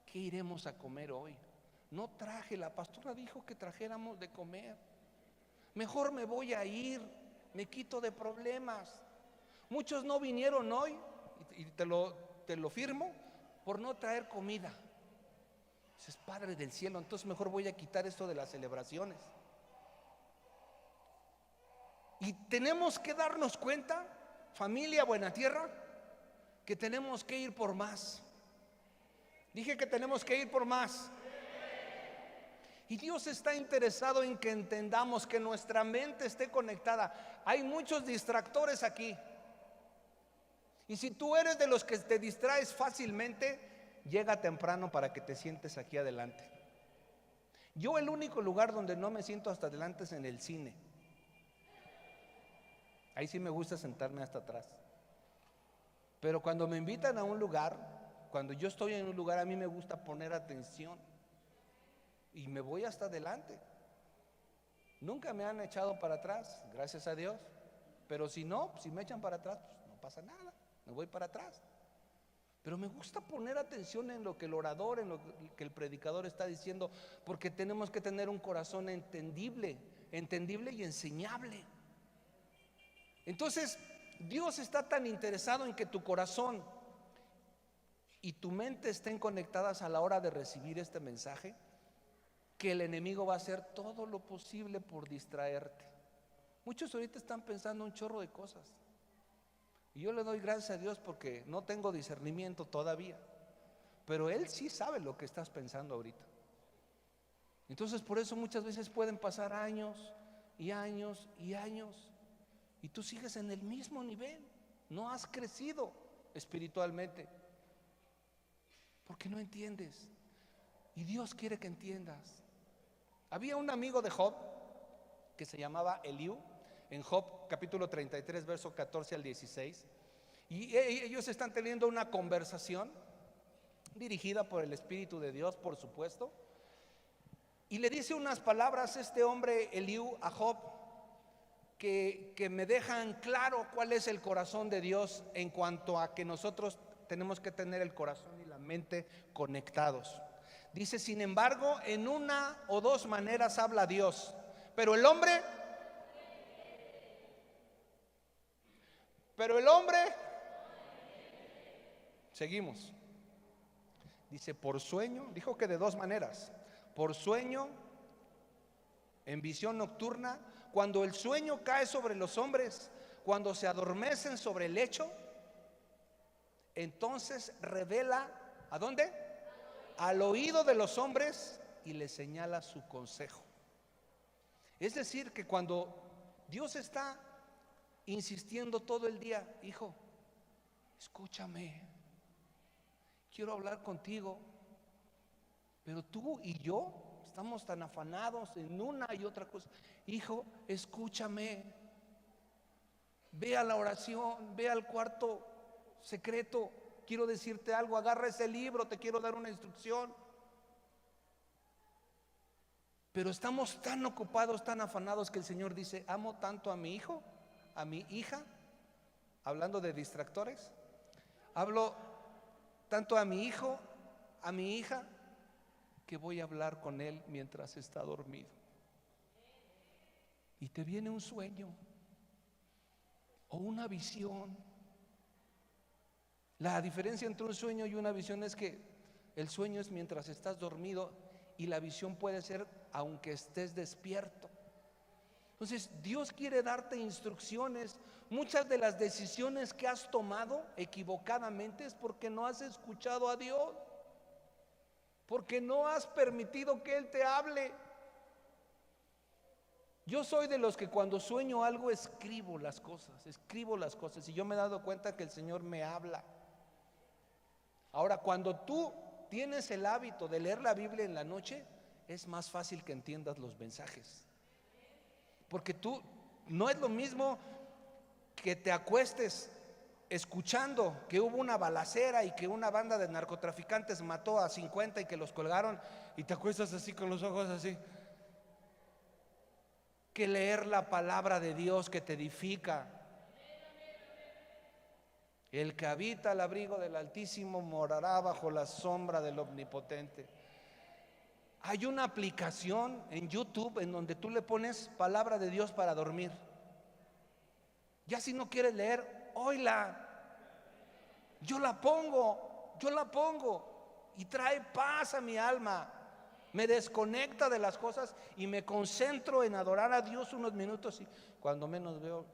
¿qué iremos a comer hoy? No traje, la pastora dijo que trajéramos de comer. Mejor me voy a ir, me quito de problemas. Muchos no vinieron hoy, y te lo firmo, por no traer comida. Dices, Padre del cielo, entonces mejor voy a quitar esto de las celebraciones. Y tenemos que darnos cuenta, familia Buena Tierra, que tenemos que ir por más. Dije que tenemos que ir por más. Y Dios está interesado en que entendamos, que nuestra mente esté conectada. Hay muchos distractores aquí. Y si tú eres de los que te distraes fácilmente, llega temprano para que te sientes aquí adelante. Yo el único lugar donde no me siento hasta adelante es en el cine. Ahí sí me gusta sentarme hasta atrás. Pero cuando me invitan a un lugar, cuando yo estoy en un lugar, a mí me gusta poner atención y me voy hasta adelante. Nunca me han echado para atrás, gracias a Dios. Pero si no, si me echan para atrás, pues no pasa nada, me voy para atrás. Pero me gusta poner atención en lo que el orador, en lo que el predicador está diciendo, porque tenemos que tener un corazón entendible y enseñable. Entonces, Dios está tan interesado en que tu corazón y tu mente estén conectadas a la hora de recibir este mensaje, que el enemigo va a hacer todo lo posible por distraerte. Muchos ahorita están pensando un chorro de cosas, y yo le doy gracias a Dios porque no tengo discernimiento todavía, pero Él sí sabe lo que estás pensando ahorita. Entonces por eso muchas veces pueden pasar años y años y años, y tú sigues en el mismo nivel, no has crecido espiritualmente, porque no entiendes. Y Dios quiere que entiendas. Había un amigo de Job que se llamaba Eliú, en Job capítulo 33, verso 14 al 16. Y ellos están teniendo una conversación dirigida por el Espíritu de Dios, por supuesto. Y le dice unas palabras este hombre Eliú a Job que me dejan claro cuál es el corazón de Dios en cuanto a que nosotros tenemos que tener el corazón y la mente conectados. Dice, sin embargo, en una o dos maneras habla Dios, pero el hombre, seguimos. Dice, por sueño, dijo que de dos maneras, por sueño, en visión nocturna, cuando el sueño cae sobre los hombres, cuando se adormecen sobre el lecho, entonces revela, ¿a dónde? Al oído de los hombres y les señala su consejo. Es decir, que cuando Dios está insistiendo todo el día, hijo, escúchame, quiero hablar contigo, pero tú y yo estamos tan afanados en una y otra cosa. Hijo, escúchame, ve a la oración, ve al cuarto secreto, quiero decirte algo, agarra ese libro, te quiero dar una instrucción. Pero estamos tan ocupados, tan afanados, que el Señor dice, amo tanto a mi hijo, a mi hija, hablando de distractores, hablo tanto a mi hijo, a mi hija, que voy a hablar con él mientras está dormido. Y te viene un sueño o una visión. La diferencia entre un sueño y una visión es que el sueño es mientras estás dormido y la visión puede ser aunque estés despierto. Entonces Dios quiere darte instrucciones Muchas de las decisiones que has tomado equivocadamente es porque no has escuchado a Dios, porque no has permitido que Él te hable. Yo soy de los que cuando sueño algo escribo las cosas y yo me he dado cuenta que el Señor me habla. Ahora, cuando tú tienes el hábito de leer la Biblia en la noche, es más fácil que entiendas los mensajes, porque tú no es lo mismo que te acuestes escuchando que hubo una balacera y que una banda de narcotraficantes mató a 50 y que los colgaron, y te acuestas así con los ojos así, que leer la palabra de Dios que te edifica. El que habita al abrigo del Altísimo morará bajo la sombra del Omnipotente. Hay una aplicación en YouTube en donde tú le pones palabra de Dios para dormir. Ya si no quieres leer, óila. Yo la pongo y trae paz a mi alma. Me desconecta de las cosas y me concentro en adorar a Dios unos minutos, y cuando menos veo,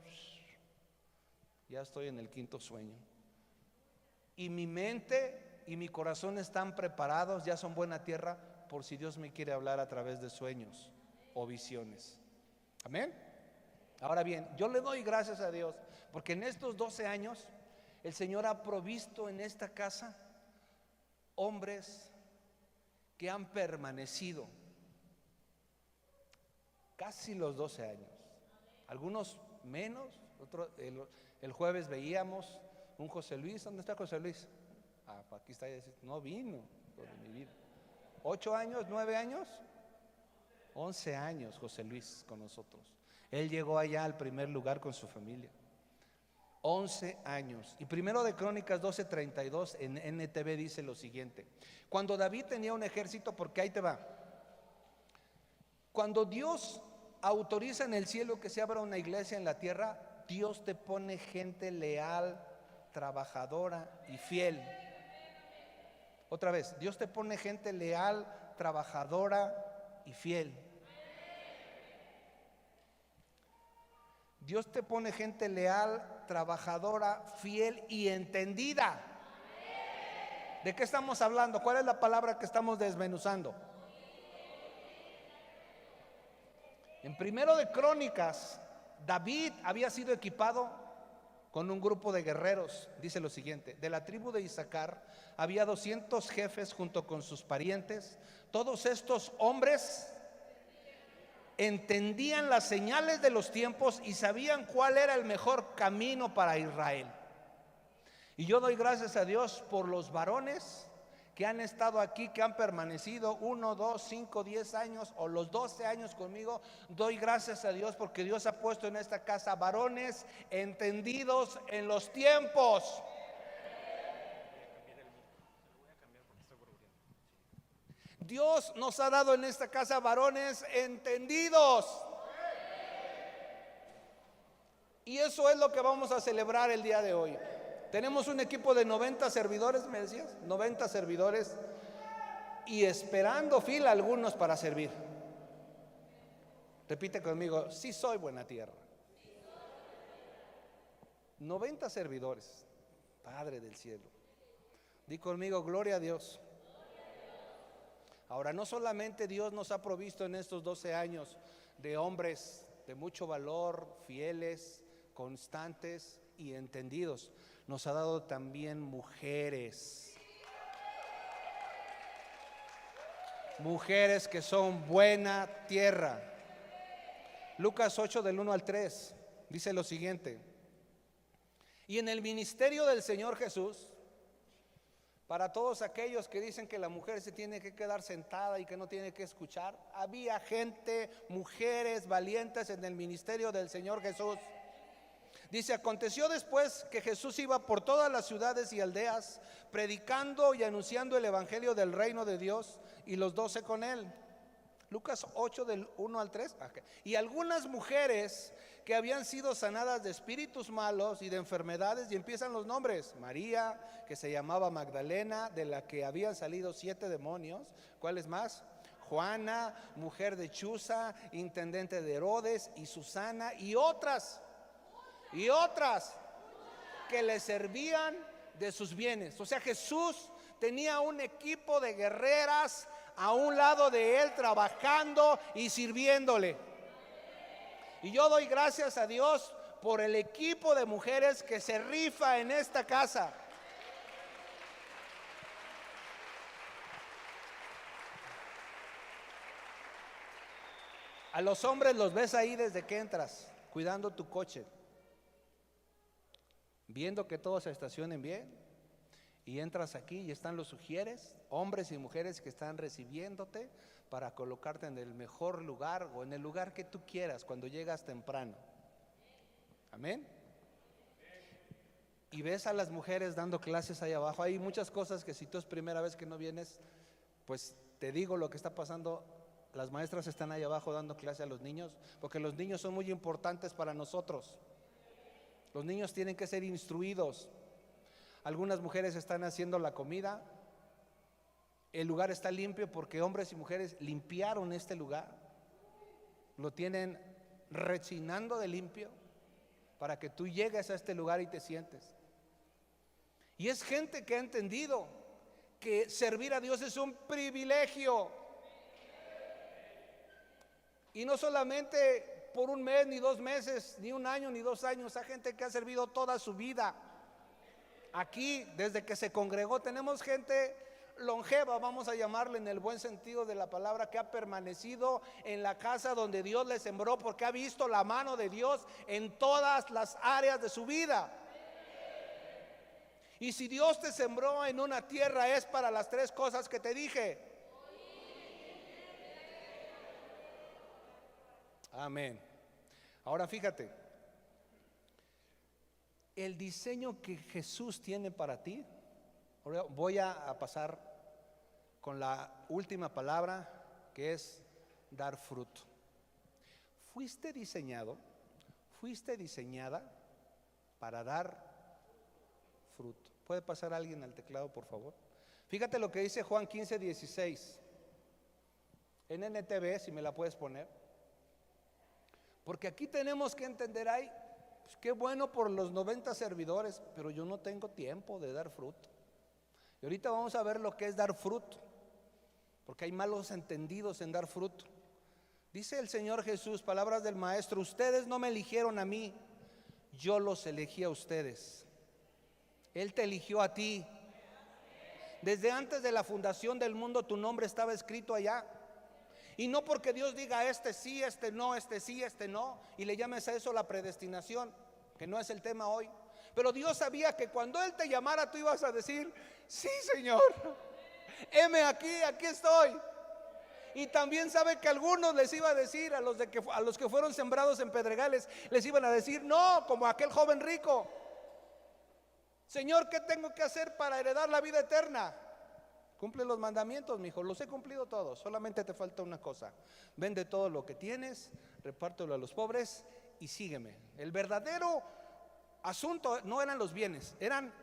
ya estoy en el quinto sueño. Y mi mente y mi corazón están preparados, ya son buena tierra por si Dios me quiere hablar a través de sueños o visiones. Amén. Ahora bien, yo le doy gracias a Dios porque en estos 12 años el Señor ha provisto en esta casa hombres que han permanecido casi los 12 años, algunos menos. El jueves veíamos un José Luis. ¿Dónde está José Luis? Aquí está. No vino toda mi vida. 8 años, 9 años, 11 años José Luis con nosotros. Él llegó allá al primer lugar con su familia. 11 años. Y primero de Crónicas 12:32 en NTV dice lo siguiente: cuando David tenía un ejército, porque ahí te va, cuando Dios autoriza en el cielo que se abra una iglesia en la tierra, Dios te pone gente leal, trabajadora y fiel. Otra vez, Dios te pone gente leal, trabajadora y fiel. Dios te pone gente leal, trabajadora, fiel y entendida. ¿De qué estamos hablando? ¿Cuál es la palabra que estamos desmenuzando? En primero de Crónicas, David había sido equipado con un grupo de guerreros. Dice lo siguiente: de la tribu de Isaacar había 200 jefes junto con sus parientes. Todos estos hombres entendían las señales de los tiempos y sabían cuál era el mejor camino para Israel. Y yo doy gracias a Dios por los varones que han estado aquí, que han permanecido 1, 2, 5, 10 años o los 12 años conmigo. Doy gracias a Dios porque Dios ha puesto en esta casa varones entendidos en los tiempos. Dios nos ha dado en esta casa varones entendidos. Y eso es lo que vamos a celebrar el día de hoy. Tenemos un equipo de 90 servidores, me decías, 90 servidores, y esperando fila algunos para servir. Repite conmigo: sí soy buena tierra. 90 servidores, Padre del cielo. Di conmigo: gloria a Dios. Ahora, no solamente Dios nos ha provisto en estos 12 años de hombres de mucho valor, fieles, constantes y entendidos, nos ha dado también mujeres. Mujeres que son buena tierra. Lucas 8 del 1 al 3 dice lo siguiente: y en el ministerio del Señor Jesús, para todos aquellos que dicen que la mujer se tiene que quedar sentada y que no tiene que escuchar, había gente, mujeres valientes en el ministerio del Señor Jesús. Dice: aconteció después que Jesús iba por todas las ciudades y aldeas, predicando y anunciando el evangelio del reino de Dios, y los 12 con él. Lucas 8 del 1 al 3. Y algunas mujeres que habían sido sanadas de espíritus malos y de enfermedades, y empiezan los nombres: María, que se llamaba Magdalena, de la que habían salido 7 demonios. ¿Cuáles más? Juana, mujer de Chuza, intendente de Herodes, y Susana, y otras y otras que le servían de sus bienes. O sea, Jesús tenía un equipo de guerreras a un lado de él trabajando y sirviéndole. Y yo doy gracias a Dios por el equipo de mujeres que se rifa en esta casa. A los hombres los ves ahí desde que entras, cuidando tu coche, viendo que todos se estacionen bien. Y entras aquí y están los sugieres, hombres y mujeres que están recibiéndote para colocarte en el mejor lugar o en el lugar que tú quieras cuando llegas temprano. Amén. Y ves a las mujeres dando clases ahí abajo. Hay muchas cosas que si tú es primera vez que no vienes, pues te digo lo que está pasando. Las maestras están ahí abajo dando clase a los niños, porque los niños son muy importantes para nosotros. Los niños tienen que ser instruidos. Algunas mujeres están haciendo la comida. El lugar está limpio porque hombres y mujeres limpiaron este lugar. Lo tienen rechinando de limpio para que tú llegues a este lugar y te sientes. Y es gente que ha entendido que servir a Dios es un privilegio. Y no solamente por un mes, ni 2 meses, ni un año, ni 2 años. Hay gente que ha servido toda su vida. Aquí, desde que se congregó, tenemos gente longeva, vamos a llamarle en el buen sentido de la palabra, que ha permanecido en la casa donde Dios le sembró, porque ha visto la mano de Dios en todas las áreas de su vida. Y si Dios te sembró en una tierra, es para las 3 cosas que te dije. Amén. Ahora fíjate. El diseño que Jesús tiene para ti, voy a pasar con la última palabra, que es dar fruto. Fuiste diseñado, fuiste diseñada para dar fruto. ¿Puede pasar alguien al teclado, por favor? Fíjate lo que dice Juan 15:16. En NTV, si me la puedes poner. Porque aquí tenemos que entender, pues qué bueno por los 90 servidores, pero yo no tengo tiempo de dar fruto. Y ahorita vamos a ver lo que es dar fruto, porque hay malos entendidos en dar fruto. Dice el Señor Jesús, palabras del Maestro: ustedes no me eligieron a mí, yo los elegí a ustedes. Él te eligió a ti. Desde antes de la fundación del mundo tu nombre estaba escrito allá. Y no porque Dios diga este sí, este no, este sí, este no, y le llames a eso la predestinación, que no es el tema hoy. Pero Dios sabía que cuando Él te llamara tú ibas a decir: sí, Señor, heme aquí, aquí estoy. Y también sabe que algunos les iba a decir, a los que fueron sembrados en pedregales, les iban a decir no, como aquel joven rico: Señor, ¿qué tengo que hacer para heredar la vida eterna? Cumple los mandamientos, mi hijo. Los he cumplido todos, solamente te falta una cosa: vende todo lo que tienes, repártelo a los pobres y sígueme. El verdadero asunto no eran los bienes, eran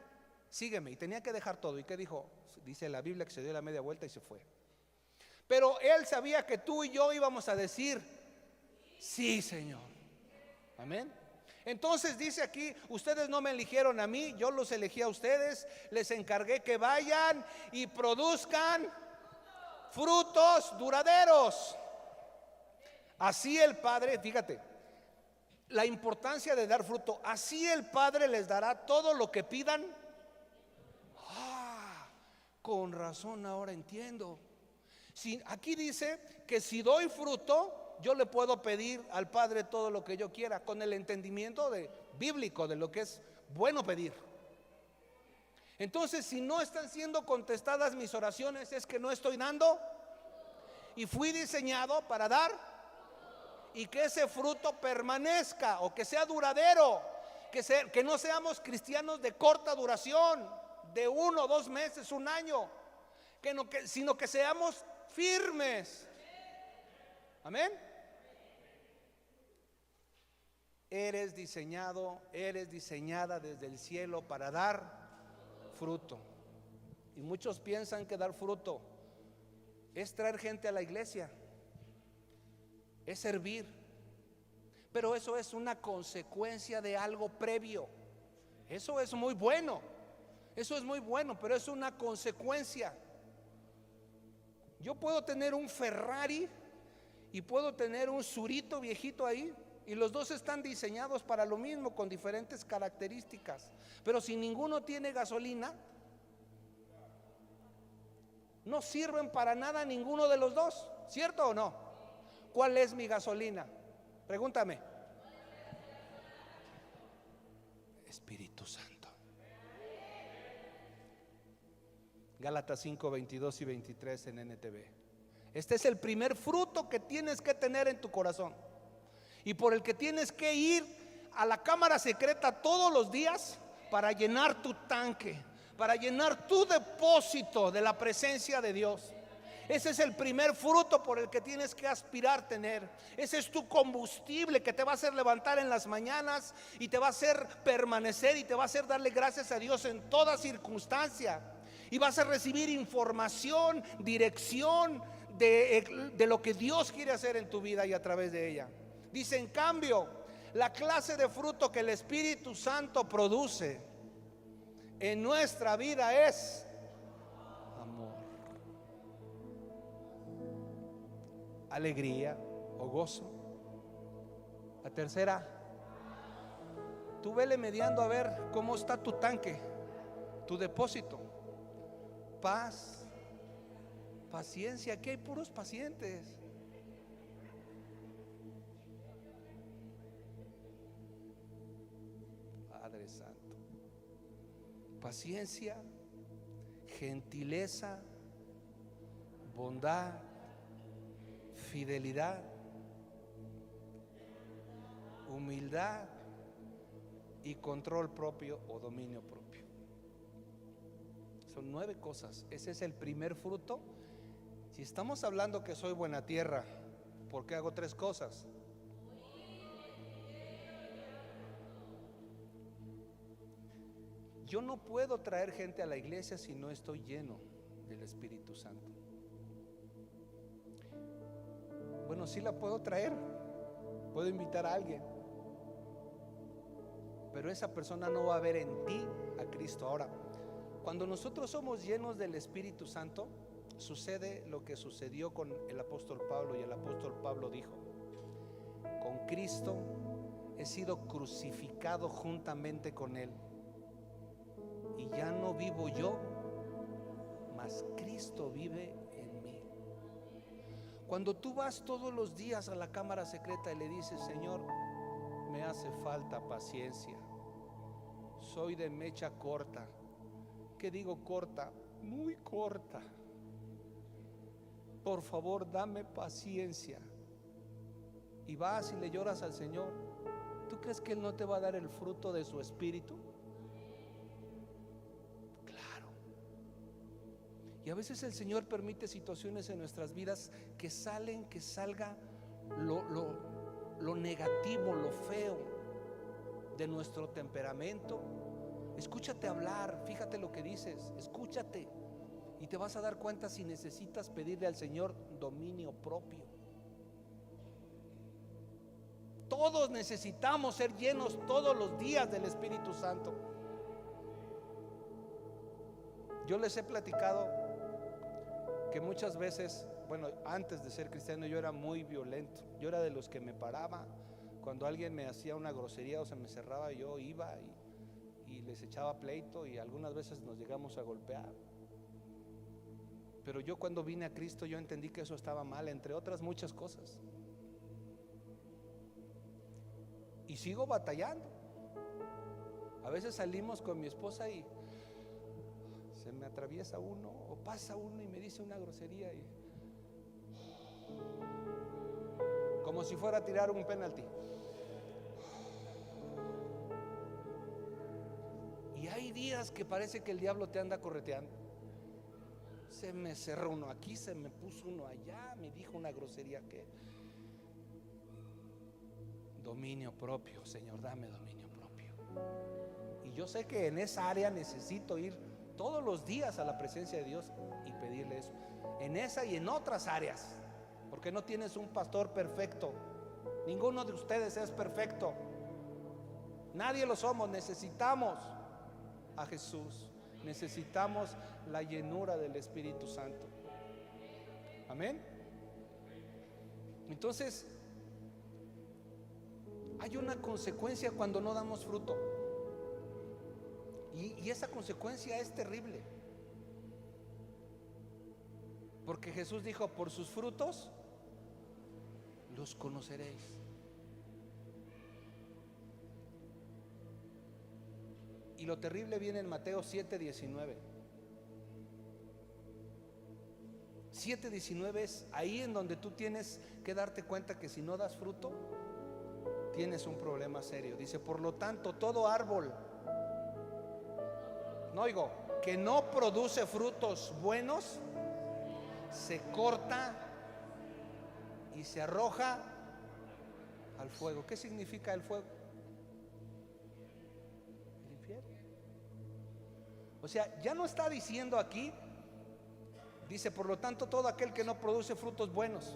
sígueme. Y tenía que dejar todo. ¿Y qué dijo? Dice la Biblia que se dio la media vuelta y se fue. Pero Él sabía que tú y yo íbamos a decir sí, Señor. Amén. Entonces dice aquí: ustedes no me eligieron a mí, yo los elegí a ustedes. Les encargué que vayan y produzcan frutos duraderos. Así el Padre, fíjate la importancia de dar fruto. Así el Padre les dará todo lo que pidan. Con razón ahora entiendo. Aquí dice que si doy fruto, yo le puedo pedir al Padre todo lo que yo quiera, con el entendimiento bíblico de lo que es bueno pedir. Entonces, si no están siendo contestadas mis oraciones, es que no estoy dando. Y fui diseñado para dar, y que ese fruto permanezca, o que sea duradero, que no seamos cristianos de corta duración, de 1 o 2 meses, 1 año, sino que seamos firmes. Amén. Eres diseñado, eres diseñada desde el cielo para dar fruto. Y muchos piensan que dar fruto es traer gente a la iglesia, es servir. Pero eso es una consecuencia de algo previo. Eso es muy bueno. Eso es muy bueno, pero es una consecuencia. Yo puedo tener un Ferrari y puedo tener un Surito viejito ahí, y los dos están diseñados para lo mismo, con diferentes características. Pero si ninguno tiene gasolina, no sirven para nada ninguno de los dos, ¿cierto o no? ¿Cuál es mi gasolina? Pregúntame. Espíritu Santo. Gálatas 5, 22 y 23 en NTV. Este es el primer fruto que tienes que tener en tu corazón, y por el que tienes que ir a la cámara secreta todos los días para llenar tu tanque, para llenar tu depósito de la presencia de Dios. Ese es el primer fruto por el que tienes que aspirar tener. Ese es tu combustible que te va a hacer levantar en las mañanas y te va a hacer permanecer y te va a hacer darle gracias a Dios en toda circunstancia. Y vas a recibir información, dirección de lo que Dios quiere hacer en tu vida y a través de ella. Dice, en cambio, la clase de fruto que el Espíritu Santo produce en nuestra vida es amor, alegría o gozo. La tercera, tú vele mediando a ver cómo está tu tanque, tu depósito. Paz, paciencia. Aquí hay puros pacientes. Padre Santo. Paciencia, gentileza, bondad, fidelidad, humildad y control propio o dominio propio. Son 9 cosas. Ese es el primer fruto. Si estamos hablando que soy buena tierra, ¿por qué hago 3 cosas? Yo no puedo traer gente a la iglesia si no estoy lleno del Espíritu Santo. Bueno, sí la puedo traer, puedo invitar a alguien, pero esa persona no va a ver en ti a Cristo. Ahora, cuando nosotros somos llenos del Espíritu Santo, sucede lo que sucedió con el apóstol Pablo, y el apóstol Pablo dijo: con Cristo he sido crucificado juntamente con Él, y ya no vivo yo, mas Cristo vive en mí. Cuando tú vas todos los días a la cámara secreta y le dices: Señor, me hace falta paciencia, soy de mecha corta. ¿Qué digo corta? Muy corta. Por favor, dame paciencia. Y vas y le lloras al Señor. ¿Tú crees que Él no te va a dar el fruto de su Espíritu? Claro. Y a veces el Señor permite situaciones en nuestras vidas que salga lo negativo, lo feo de nuestro temperamento. Escúchate hablar, fíjate lo que dices, escúchate, y te vas a dar cuenta si necesitas pedirle al Señor dominio propio. Todos necesitamos ser llenos todos los días del Espíritu Santo. Yo les he platicado que muchas veces, bueno, antes de ser cristiano yo era muy violento. Yo era de los que me paraba cuando alguien me hacía una grosería o se me cerraba. Yo iba y les echaba pleito, y algunas veces nos llegamos a golpear. Pero yo, cuando vine a Cristo, yo entendí que eso estaba mal, entre otras muchas cosas, y sigo batallando. A veces salimos con mi esposa y se me atraviesa uno o pasa uno y me dice una grosería, y como si fuera a tirar un penalti. Y hay días que parece que el diablo te anda correteando. Se me cerró uno aquí, se me puso uno allá, me dijo una grosería. Que dominio propio, Señor, dame dominio propio. Y yo sé que en esa área necesito ir todos los días a la presencia de Dios y pedirle eso, en esa y en otras áreas, porque no tienes un pastor perfecto, Ninguno de ustedes es perfecto. Nadie lo somos. Necesitamos a Jesús. Necesitamos la llenura del Espíritu Santo. Amén. Entonces, hay una consecuencia cuando no damos fruto. Y esa consecuencia es terrible. Porque Jesús dijo: por sus frutos los conoceréis. Y lo terrible viene en Mateo 7:19. 7:19 es ahí en donde tú tienes que darte cuenta que si no das fruto, tienes un problema serio. Dice: por lo tanto, todo árbol, no oigo, que no produce frutos buenos, se corta y se arroja al fuego. ¿Qué significa el fuego? El infierno. O sea, ya no está diciendo aquí, dice: por lo tanto, todo aquel que no produce frutos buenos,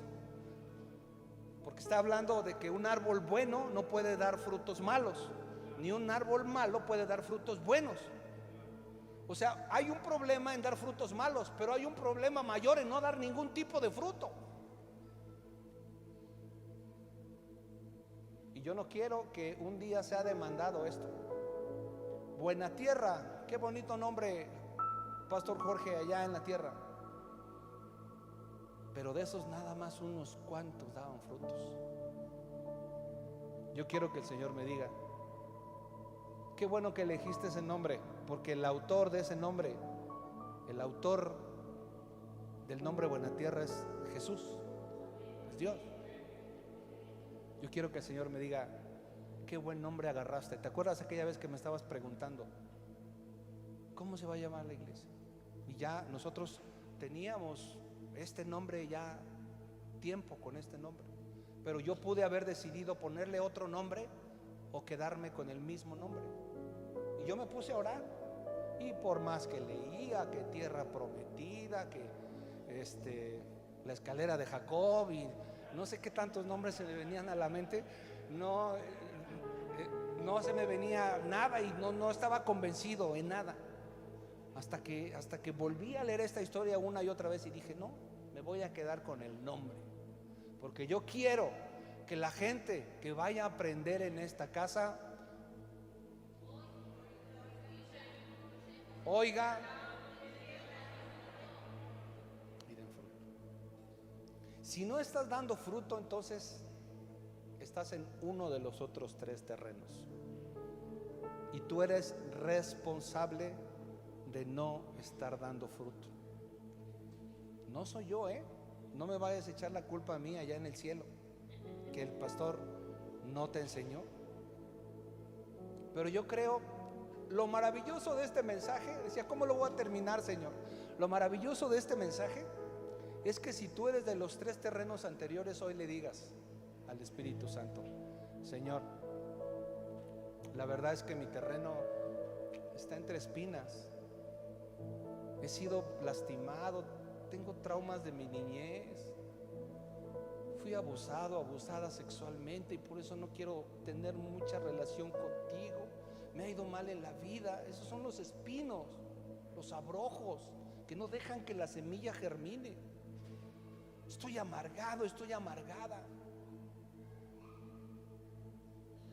porque está hablando de que un árbol bueno no puede dar frutos malos, ni un árbol malo puede dar frutos buenos. O sea, hay un problema en dar frutos malos, pero hay un problema mayor en no dar ningún tipo de fruto. Y yo no quiero que un día sea demandado esto. Buena Tierra, qué bonito nombre, Pastor Jorge, allá en la tierra. Pero de esos nada más unos cuantos daban frutos. Yo quiero que el Señor me diga: qué bueno que elegiste ese nombre, porque el autor de ese nombre, el autor del nombre Buena Tierra es Jesús, es Dios. Yo quiero que el Señor me diga: qué buen nombre agarraste. ¿Te acuerdas aquella vez que me estabas preguntando cómo se va a llamar la iglesia? Y ya nosotros teníamos este nombre, ya tiempo con este nombre, pero yo pude haber decidido ponerle otro nombre o quedarme con el mismo nombre. Y yo me puse a orar, y por más que leía que tierra prometida, que la escalera de Jacob, y no sé qué tantos nombres se me venían a la mente, no se me venía nada, y no estaba convencido en nada, hasta que volví a leer esta historia una y otra vez y dije: no, me voy a quedar con el nombre, porque yo quiero que la gente que vaya a aprender en esta casa oiga y den fruto. Si no estás dando fruto, entonces estás en uno de los otros tres terrenos, y tú eres responsable de no estar dando fruto. No soy yo, no me vayas a echar la culpa a mí allá en el cielo, que el pastor no te enseñó. Pero yo creo, lo maravilloso de este mensaje, decía: ¿cómo lo voy a terminar, Señor? Lo maravilloso de este mensaje es que si tú eres de los tres terrenos anteriores, hoy le digas al Espíritu Santo: Señor, la verdad es que mi terreno está entre espinas, he sido lastimado, tengo traumas de mi niñez, fui abusado, abusada sexualmente, y por eso no quiero tener mucha relación contigo. Me ha ido mal en la vida. Esos son los espinos, los abrojos que no dejan que la semilla germine. Estoy amargado, estoy amargada.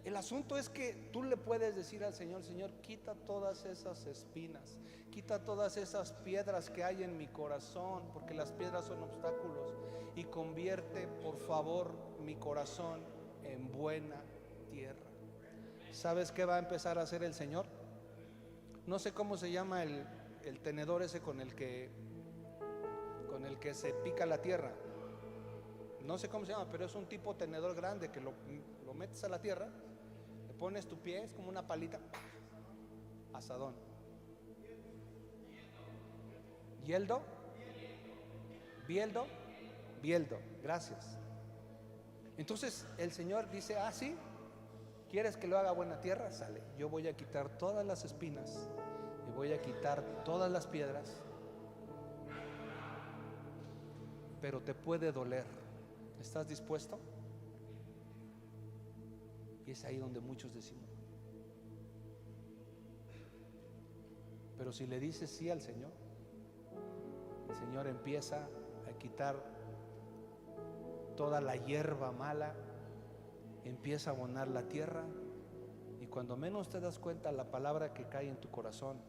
El asunto es que tú le puedes decir al Señor: Señor, quita todas esas espinas, quita todas esas piedras que hay en mi corazón, porque las piedras son obstáculos, y convierte, por favor, mi corazón en buena tierra. ¿Sabes qué va a empezar a hacer el Señor? No sé cómo se llama el tenedor ese con el que se pica la tierra. No sé cómo se llama, pero es un tipo tenedor grande que lo metes a la tierra, le pones tu pie, es como una palita, asadón. ¿Bieldo? Bieldo, gracias. Entonces el Señor dice: ah, sí, ¿quieres que lo haga buena tierra? Sale, yo voy a quitar todas las espinas y voy a quitar todas las piedras, pero te puede doler. ¿Estás dispuesto? Y es ahí donde muchos decimos. Pero si le dices sí al Señor, el Señor empieza a quitar toda la hierba mala, empieza a abonar la tierra, y cuando menos te das cuenta, la palabra que cae en tu corazón,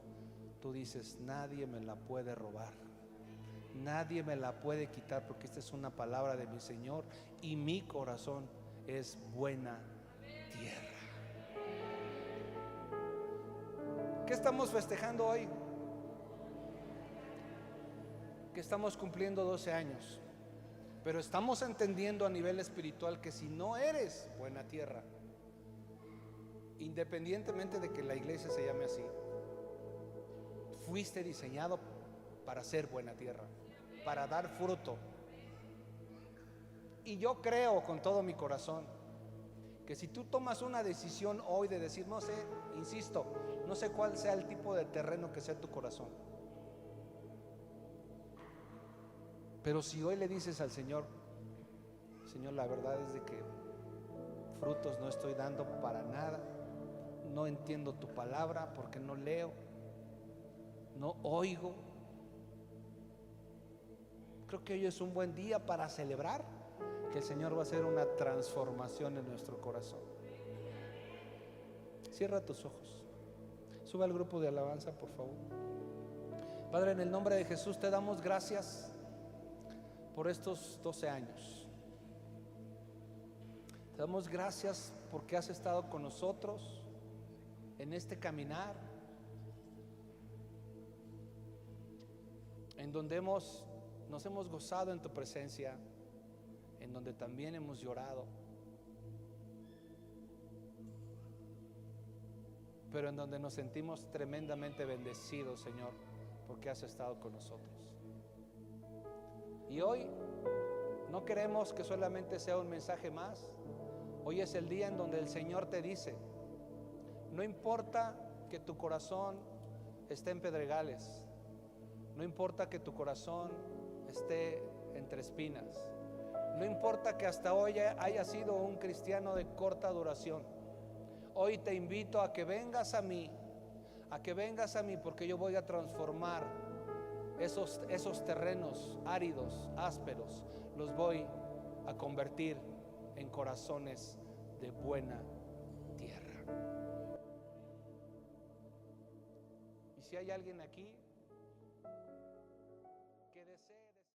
tú dices: nadie me la puede robar, nadie me la puede quitar, porque esta es una palabra de mi Señor y mi corazón es buena tierra. ¿Qué estamos festejando hoy? Que estamos cumpliendo 12 años, pero estamos entendiendo a nivel espiritual que si no eres buena tierra, independientemente de que la iglesia se llame así, fuiste diseñado para ser buena tierra, para dar fruto. Y yo creo con todo mi corazón que si tú tomas una decisión hoy de decir, no sé, insisto, no sé cuál sea el tipo de terreno que sea tu corazón, pero si hoy le dices al Señor: Señor, la verdad es de que frutos no estoy dando para nada, no entiendo tu palabra porque no leo, no oigo. Creo que hoy es un buen día para celebrar que el Señor va a hacer una transformación en nuestro corazón. Cierra tus ojos. Sube al grupo de alabanza, por favor. Padre, en el nombre de Jesús te damos gracias por estos 12 años. Te damos gracias porque has estado con nosotros en este caminar, en donde nos hemos gozado en tu presencia, en donde también hemos llorado, pero en donde nos sentimos tremendamente bendecidos, Señor, porque has estado con nosotros. Y hoy no queremos que solamente sea un mensaje más. Hoy es el día en donde el Señor te dice: no importa que tu corazón esté en pedregales, no importa que tu corazón esté entre espinas, no importa que hasta hoy haya sido un cristiano de corta duración. Hoy te invito a que vengas a mí, porque yo voy a transformar esos terrenos áridos, ásperos, los voy a convertir en corazones de buena tierra. Y si hay alguien aquí